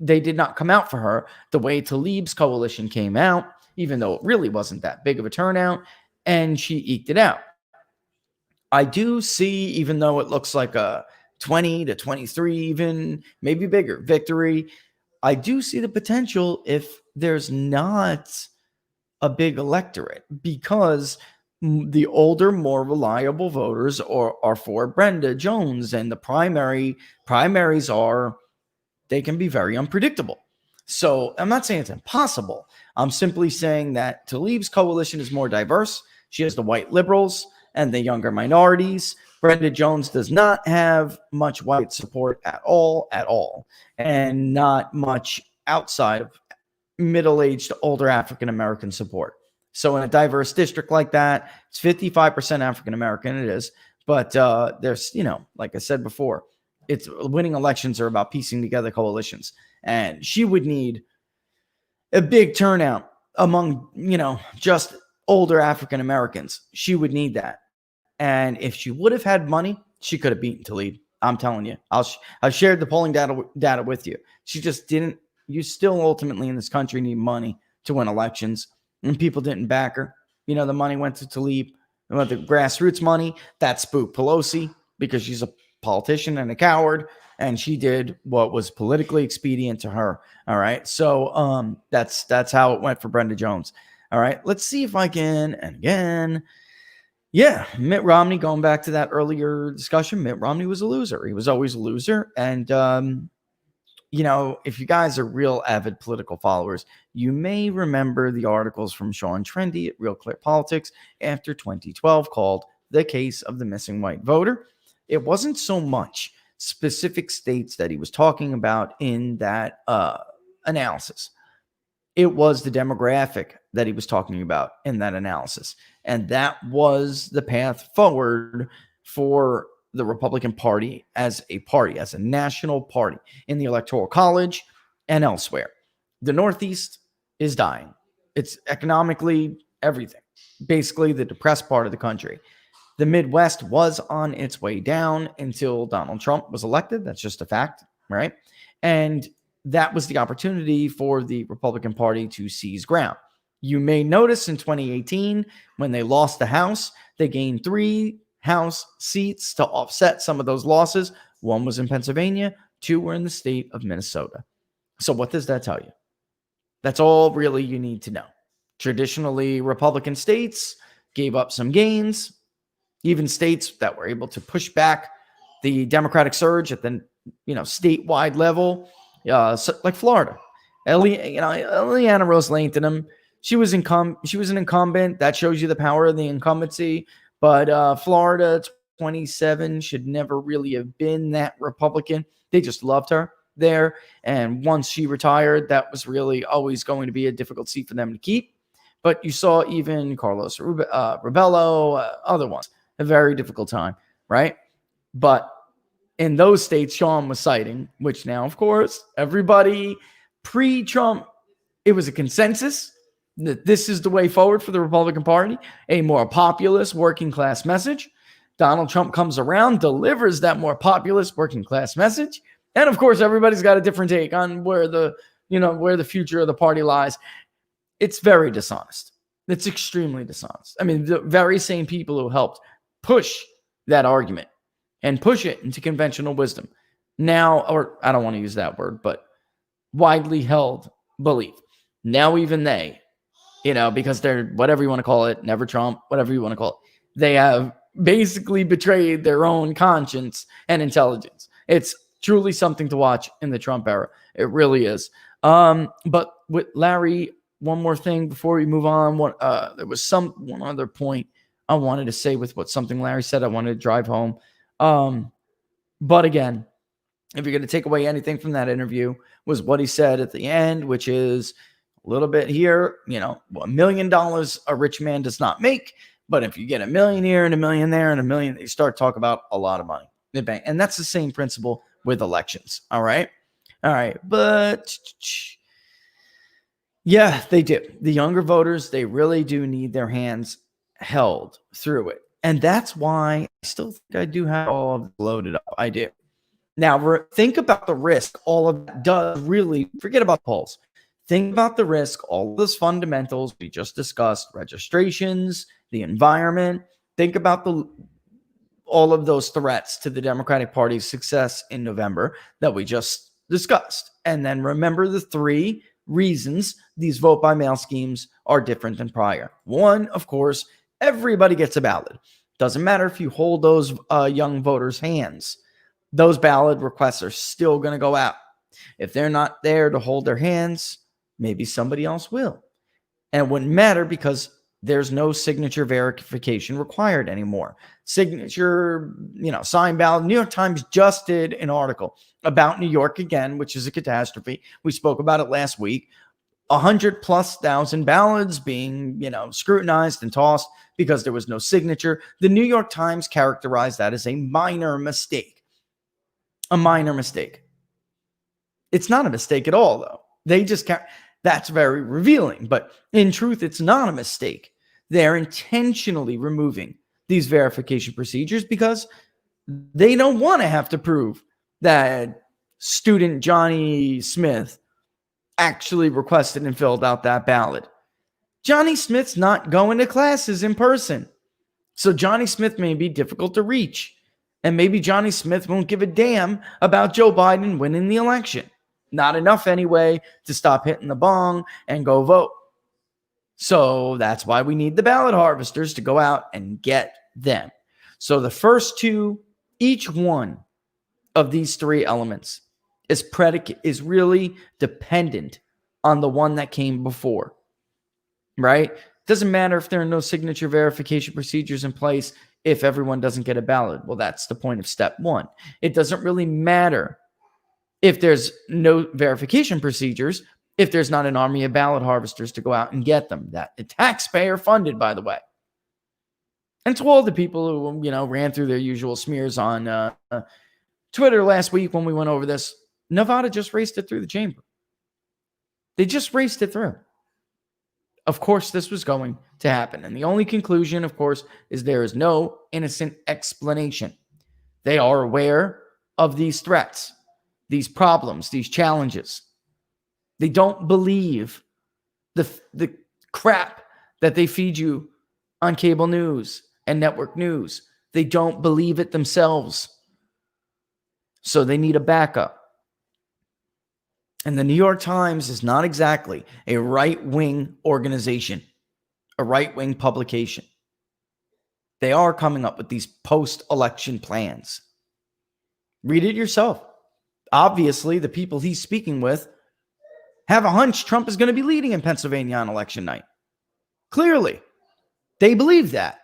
C: they did not come out for her the way Tlaib's coalition came out, even though it really wasn't that big of a turnout, and she eked it out. I do see, even though it looks like a 20 to 23, even maybe bigger victory, I do see the potential if there's not a big electorate, because the older, more reliable voters are for Brenda Jones, and the primaries are, they can be very unpredictable. So I'm not saying it's impossible. I'm simply saying that Tlaib's coalition is more diverse. She has the white liberals and the younger minorities. Brenda Jones does not have much white support at all, and not much outside of middle-aged, older African-American support. So in a diverse district like that, it's 55% African-American, it is. But there's, like I said before, it's winning elections are about piecing together coalitions. And she would need a big turnout among, just older African-Americans. She would need that. And if she would have had money, she could have beaten Tlaib. I'm telling you. I've shared the polling data with you. She just didn't. You still ultimately in this country need money to win elections. And people didn't back her. The money went to Tlaib. The grassroots money, that spooked Pelosi because she's a politician and a coward. And she did what was politically expedient to her. All right. So that's how it went for Brenda Jones. All right. Let's see if I can. And again, yeah, Mitt Romney, going back to that earlier discussion, Mitt Romney was a loser. He was always a loser. And, if you guys are real avid political followers, you may remember the articles from Sean Trendy at Real Clear Politics after 2012 called The Case of the Missing White Voter. It wasn't so much specific states that he was talking about in that analysis. It was the demographic that he was talking about in that analysis. And that was the path forward for the Republican Party, as a national party in the Electoral College and elsewhere. The Northeast is dying. It's economically everything, basically the depressed part of the country. The Midwest was on its way down until Donald Trump was elected. That's just a fact, right? And that was the opportunity for the Republican Party to seize ground. You may notice in 2018, when they lost the House, they gained 3 House seats to offset some of those losses. 1 was in Pennsylvania, 2 were in the state of Minnesota. So what does that tell you? That's all really you need to know. Traditionally, Republican states gave up some gains, even states that were able to push back the Democratic surge at the statewide level, like Florida. Eliana Rose Latham, she was an incumbent. That shows you the power of the incumbency. But Florida 27 should never really have been that Republican. They just loved her there. And once she retired, that was really always going to be a difficult seat for them to keep. But you saw even Carlos Rubello, other ones, a very difficult time, right? But in those states, Sean was citing, which now, of course, everybody pre-Trump, it was a consensus that this is the way forward for the Republican Party, a more populist working class message. Donald Trump comes around, delivers that more populist working class message. And of course, everybody's got a different take on where the future of the party lies. It's very dishonest. It's extremely dishonest. I mean, the very same people who helped push that argument and push it into conventional wisdom now, or I don't want to use that word, but widely held belief. Now even they, because they're, whatever you want to call it, never Trump, whatever you want to call it, they have basically betrayed their own conscience and intelligence. It's truly something to watch in the Trump era. It really is. But with Larry, one more thing before we move on. There was one other point I wanted to say with something Larry said. I wanted to drive home. But again, if you're going to take away anything from that interview, was what he said at the end, which is a little bit here, $1 million a rich man does not make. But if you get $1 million here and $1 million there and $1 million, you start talking about a lot of money. And that's the same principle with elections. All right. But yeah, they do. The younger voters, they really do need their hands held through it. And that's why I still think I do have all of it loaded up. I do. Now, think about the risk all of that does really, forget about polls. Think about the risk, all those fundamentals we just discussed, registrations, the environment. Think about all of those threats to the Democratic Party's success in November that we just discussed. And then remember the 3 reasons these vote by mail schemes are different than prior. One, of course, everybody gets a ballot. Doesn't matter if you hold those young voters' hands. Those ballot requests are still going to go out. If they're not there to hold their hands, maybe somebody else will. And it wouldn't matter because there's no signature verification required anymore. Signature, signed ballot. New York Times just did an article about New York again, which is a catastrophe. We spoke about it last week. 100,000+ ballots being, scrutinized and tossed because there was no signature. The New York Times characterized that as a minor mistake. A minor mistake. It's not a mistake at all, though. They just can't. That's very revealing. But in truth, it's not a mistake. They're intentionally removing these verification procedures because they don't want to have to prove that student Johnny Smith actually requested and filled out that ballot. Johnny Smith's not going to classes in person. So Johnny Smith may be difficult to reach. And maybe Johnny Smith won't give a damn about Joe Biden winning the election. Not enough anyway to stop hitting the bong and go vote. So that's why we need the ballot harvesters to go out and get them. So the first 2, each one of these 3 elements is really dependent on the one that came before, right? Doesn't matter if there are no signature verification procedures in place if everyone doesn't get a ballot. Well, that's the point of step 1. It doesn't really matter if there's no verification procedures, if there's not an army of ballot harvesters to go out and get them. That taxpayer funded, by the way. And to all the people who, ran through their usual smears on Twitter last week when we went over this, Nevada just raced it through the chamber. They just raced it through. Of course, this was going to happen. And the only conclusion, of course, is there is no innocent explanation. They are aware of these threats, these problems, these challenges. They don't believe the crap that they feed you on cable news and network news. They don't believe it themselves. So they need a backup. And the New York Times is not exactly a right-wing organization, a right-wing publication. They are coming up with these post-election plans. Read it yourself. Obviously, the people he's speaking with have a hunch Trump is going to be leading in Pennsylvania on election night. Clearly, they believe that.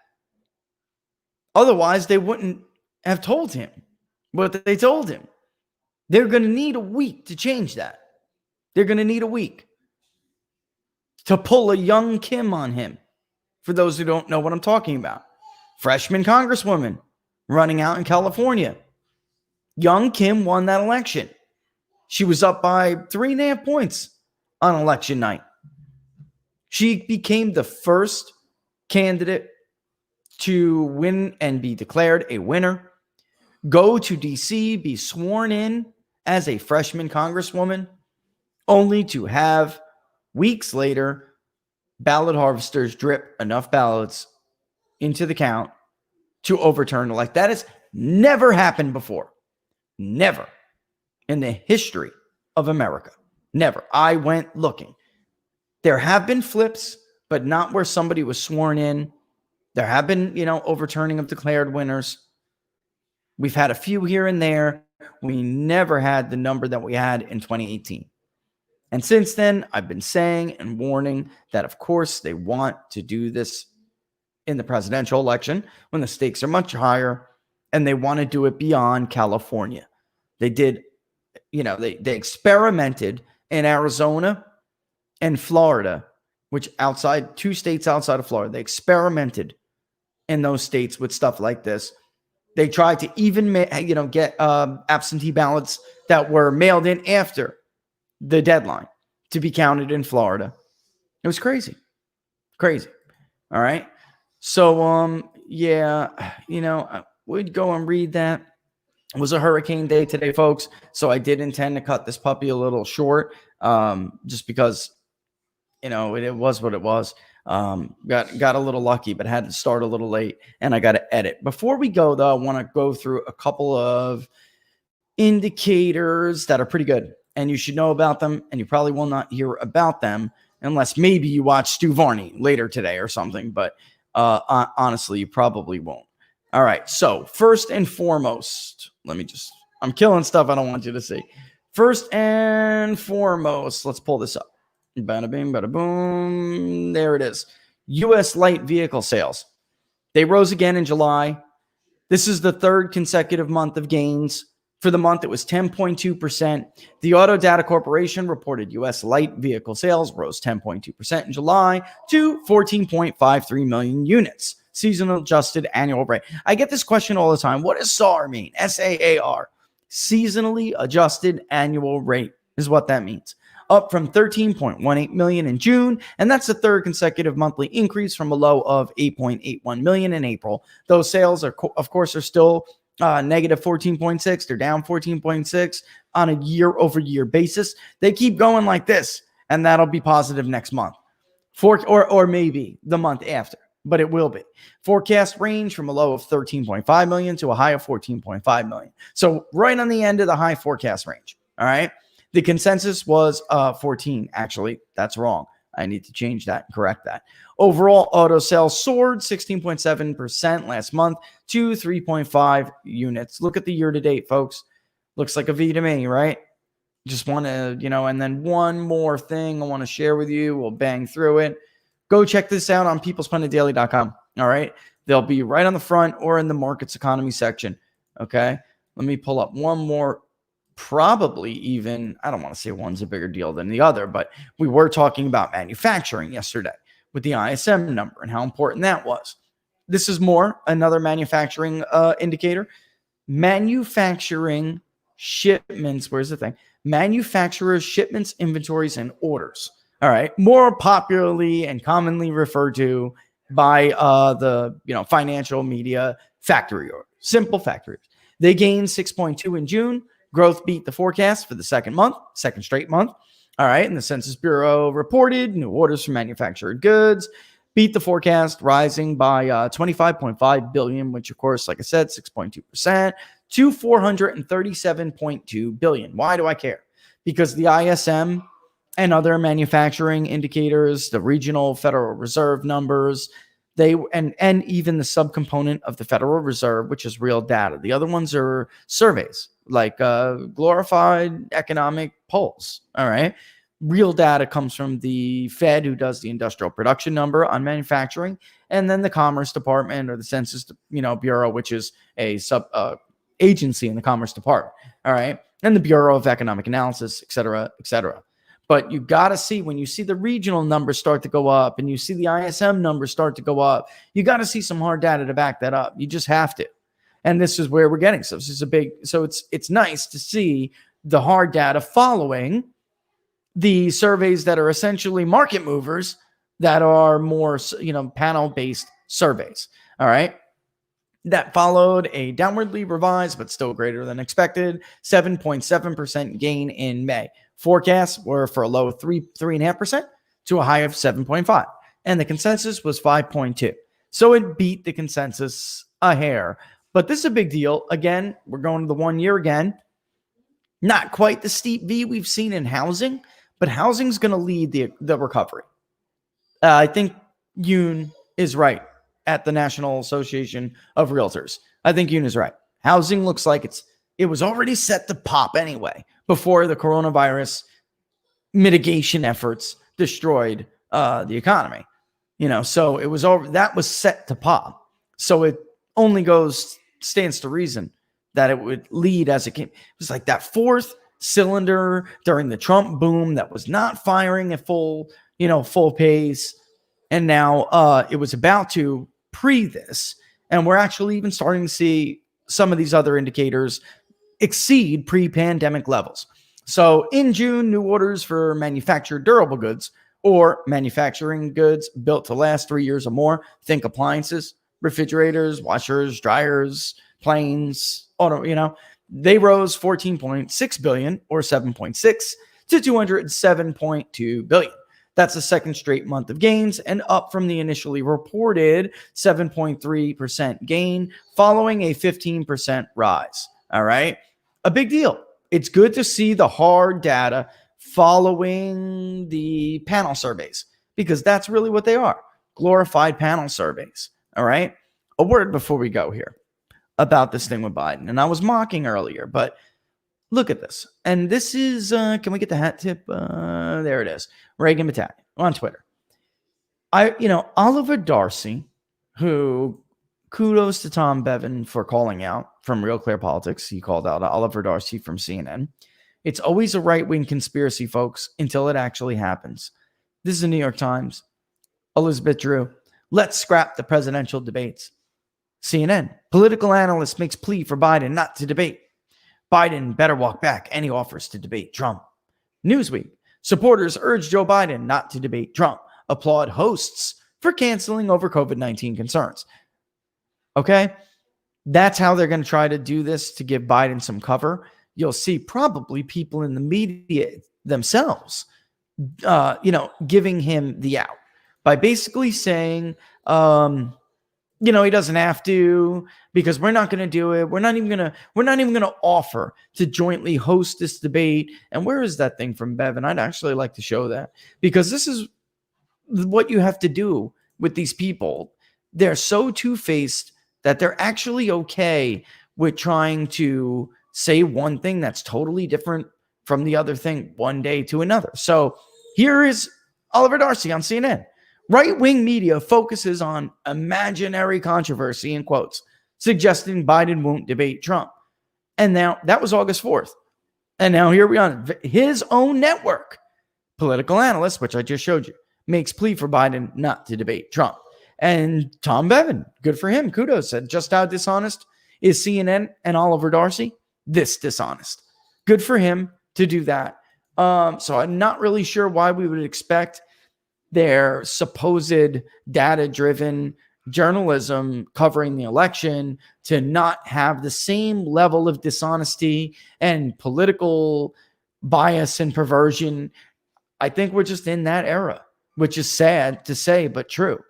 C: Otherwise, they wouldn't have told him what they told him. They're going to need a week to change that. They're going to need a week to pull a young Kim on him. For those who don't know what I'm talking about. Freshman congresswoman running out in California. Young Kim won that election. She was up by 3.5 points on election night. She became the first candidate to win and be declared a winner, go to D.C., be sworn in as a freshman congresswoman, only to have weeks later ballot harvesters drip enough ballots into the count to overturn the election. That has never happened before. Never in the history of America. Never. I went looking. There have been flips, but not where somebody was sworn in. There have been, overturning of declared winners. We've had a few here and there. We never had the number that we had in 2018. And since then, I've been saying and warning that, of course, they want to do this in the presidential election when the stakes are much higher, and they want to do it beyond California. They did they experimented in Arizona and Florida, which two states outside of Florida. They experimented in those states with stuff like this. They tried to even, get absentee ballots that were mailed in after the deadline to be counted in Florida. It was crazy. Crazy. All right. So, I would go and read that. It was a hurricane day today, folks. So I did intend to cut this puppy a little short, just because, it was what it was. Got a little lucky, but had to start a little late, and I got to edit. Before we go, though, I want to go through a couple of indicators that are pretty good, and you should know about them, and you probably will not hear about them unless maybe you watch Stu Varney later today or something, but honestly, you probably won't. All right, so first and foremost, I'm killing stuff I don't want you to see. First and foremost, let's pull this up. Bada bing, bada boom. There it is. U.S. light vehicle sales. They rose again in July. This is the third consecutive month of gains. For the month, it was 10.2%. The Auto Data Corporation reported U.S. light vehicle sales rose 10.2% in July to 14.53 million units. Seasonal adjusted annual rate. I get this question all the time. What does SAAR mean? SAAR. Seasonally adjusted annual rate is what that means. Up from 13.18 million in June, and that's the third consecutive monthly increase from a low of 8.81 million in April. Those sales are, of course, still negative 14.6. They're down 14.6 on a year-over-year basis. They keep going like this, and that'll be positive next month, or maybe the month after, but it will be. Forecast range from a low of 13.5 million to a high of 14.5 million. So right on the end of the high forecast range. All right. The consensus was 14. Actually, that's wrong. I need to change that and correct that. Overall, auto sales soared 16.7% last month to 3.5 units. Look at the year to date, folks. Looks like a V to me, right? Just want to, and then one more thing I want to share with you. We'll bang through it. Go check this out on peoplespunditdaily.com. All right. They'll be right on the front or in the markets economy section. Okay. Let me pull up one more. Probably even, I don't want to say one's a bigger deal than the other, but we were talking about manufacturing yesterday with the ISM number and how important that was. This is another manufacturing indicator. Manufacturing shipments, where's the thing? Manufacturers, shipments, inventories, and orders. All right. More popularly and commonly referred to by the financial media factory orders, simple factories. They gained 6.2 in June. Growth beat the forecast for the second straight month. All right. And the Census Bureau reported new orders for manufactured goods beat the forecast, rising by 25.5 billion, which, of course, like I said, 6.2% to 437.2 billion. Why do I care? Because the ISM and other manufacturing indicators, the regional Federal Reserve numbers, and even the subcomponent of the Federal Reserve, which is real data. The other ones are surveys, like glorified economic polls. All right. Real data comes from the Fed, who does the industrial production number on manufacturing, and then the Commerce Department or the Census Bureau, which is a sub agency in the Commerce Department. All right. And the Bureau of Economic Analysis, et cetera, et cetera. But you got to see, when you see the regional numbers start to go up and you see the ISM numbers start to go up, you got to see some hard data to back that up. You just have to. And this is where we're getting. So this is it's nice to see the hard data following the surveys that are essentially market movers that are more, panel-based surveys. All right. That followed a downwardly revised, but still greater than expected, 7.7% gain in May. Forecasts were for a low of 3.5% to a high of 7.5%. And the consensus was 5.2%. So it beat the consensus a hair. But this is a big deal. Again, we're going to the 1 year again. Not quite the steep V we've seen in housing, but housing's going to lead the recovery. I think Yoon is right at the National Association of Realtors. I think Yoon is right. Housing looks like it was already set to pop anyway before the coronavirus mitigation efforts destroyed the economy. So it was that was set to pop. So it only stands to reason that it would lead as it came. It was like that fourth cylinder during the Trump boom that was not firing at full pace. And now it was about to pre this. And we're actually even starting to see some of these other indicators exceed pre-pandemic levels. So in June, new orders for manufactured durable goods or manufacturing goods built to last 3 years or more, think appliances, refrigerators, washers, dryers, planes, auto, they rose 14.6 billion or 7.6 to 207.2 billion. That's the second straight month of gains and up from the initially reported 7.3% gain following a 15% rise. All right. A big deal. It's good to see the hard data following the panel surveys because that's really what they are. Glorified panel surveys. All right. A word before we go here about this thing with Biden. And I was mocking earlier, but look at this. And this is, can we get the hat tip? There it is. Reagan Battalion on Twitter. Oliver Darcy, who kudos to Tom Bevan for calling out from Real Clear Politics. He called out Oliver Darcy from CNN. It's always a right-wing conspiracy, folks, until it actually happens. This is the New York Times. Elizabeth Drew. Let's scrap the presidential debates. CNN. Political analyst makes plea for Biden not to debate. Biden better walk back any offers to debate Trump. Newsweek. Supporters urge Joe Biden not to debate Trump. Applaud hosts for canceling over COVID-19 concerns. Okay? That's how they're going to try to do this to give Biden some cover. You'll see probably people in the media themselves, giving him the out by basically saying, he doesn't have to because we're not going to do it. We're not even going to offer to jointly host this debate. And where is that thing from Bevan? I'd actually like to show that because this is what you have to do with these people. They're so two-faced that they're actually okay with trying to say one thing that's totally different from the other thing one day to another. So here is Oliver Darcy on CNN. Right-wing media focuses on imaginary controversy, in quotes, suggesting Biden won't debate Trump. And now that was August 4th. And now here we are. His own network, political analyst, which I just showed you, makes plea for Biden not to debate Trump. And Tom Bevan, good for him. Kudos. Said just how dishonest is CNN and Oliver Darcy? This dishonest. Good for him to do that. So I'm not really sure why we would expect their supposed data-driven journalism covering the election to not have the same level of dishonesty and political bias and perversion. I think we're just in that era, which is sad to say, but true.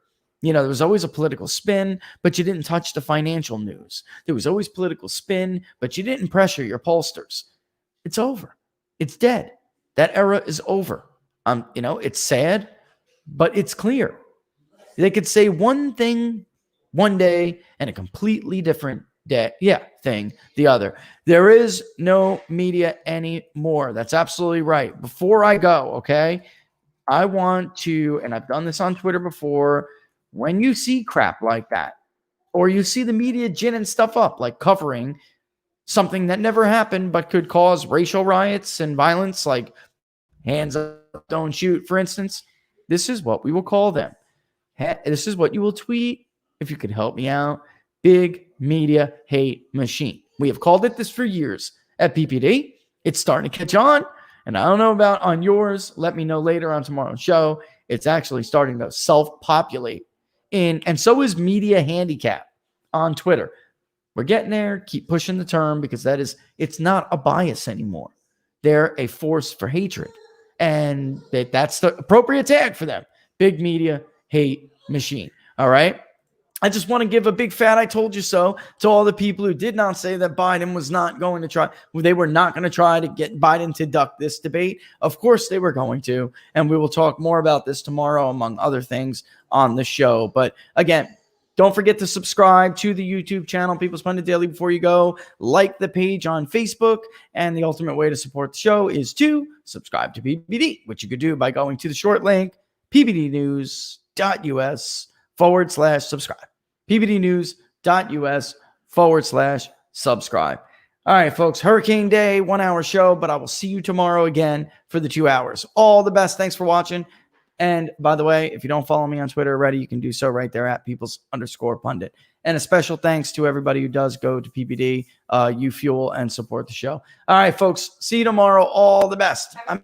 C: There was always a political spin, but you didn't touch the financial news. There was always political spin, but you didn't pressure your pollsters. It's over. It's dead. That era is over. It's sad, but it's clear. They could say one thing one day and a completely different thing the other. There is no media anymore. That's absolutely right. Before I go, okay, I want to, and I've done this on Twitter before, when you see crap like that, or you see the media ginning stuff up, like covering something that never happened but could cause racial riots and violence, like hands up, don't shoot, for instance, this is what we will call them. This is what you will tweet if you could help me out. Big media hate machine. We have called it this for years at PPD. It's starting to catch on. And I don't know about on yours. Let me know later on tomorrow's show. It's actually starting to self-populate. And so is Media Handicap on Twitter. We're getting there. Keep pushing the term because it's not a bias anymore. They're a force for hatred. And that's the appropriate tag for them. Big media hate machine. All right. I just want to give a big fat I told you so to all the people who did not say that Biden was not going to try. They were not going to try to get Biden to duck this debate. Of course they were going to. And we will talk more about this tomorrow, among other things on the show. But again, don't forget to subscribe to the YouTube channel, People's Pundit Daily, before you go. Like the page on Facebook. And the ultimate way to support the show is to subscribe to PBD, which you could do by going to the short link, pbdnews.us/subscribe. pbdnews.us/subscribe. All right, folks, Hurricane Day, 1 hour show, but I will see you tomorrow again for the 2 hours. All the best. Thanks for watching. And by the way, if you don't follow me on Twitter already, you can do so right there at peoples_pundit. And a special thanks to everybody who does go to PPD, you fuel and support the show. All right, folks, see you tomorrow. All the best.
A: How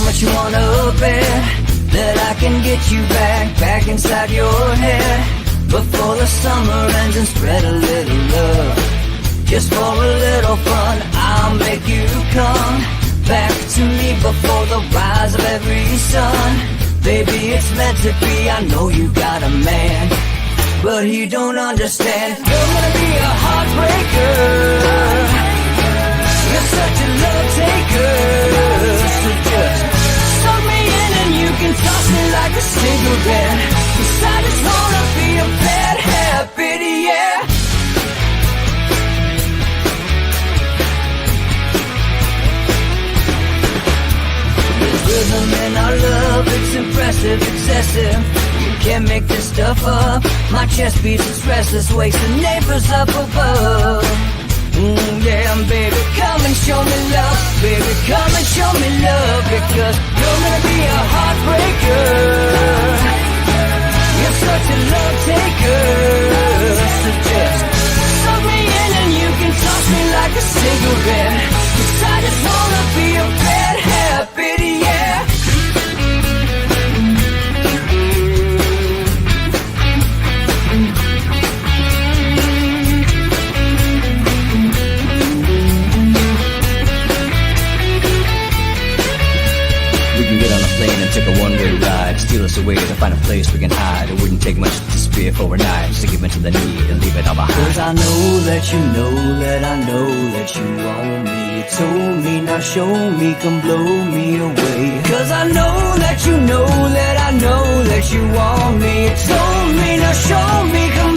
A: much you wanna bet that I can get you back inside your head before the summer ends and spread a little love. Just for a little fun, I'll make you come back to me before the rise of every sun. Baby, it's meant to be, I know you got a man, but he don't understand. You're gonna be a heartbreaker, you're such a love taker, so just suck me in and you can toss me like a cigarette, 'cause I just wanna be a bad habit, yeah. Rhythm in our love, it's impressive, excessive. You can't make this stuff up. My chest beats, it's restless, wakes the neighbors up above. Yeah, baby, come and show me love. Baby, come and show me love, because you're gonna be a heartbreaker. You're such a love taker. So just suck me in and you can toss me like a cigarette, 'cause I just wanna be a bad habit, yeah.
B: Get on a plane and take a one-way ride. Steal us away to find a place we can hide. It wouldn't take much to spear for a night, just to give into the need and leave it all behind.
A: 'Cause I know that you know that I know that you want me. You told me, now show me, come blow me away. 'Cause I know that you know that I know that you want me. You told me, now show me, come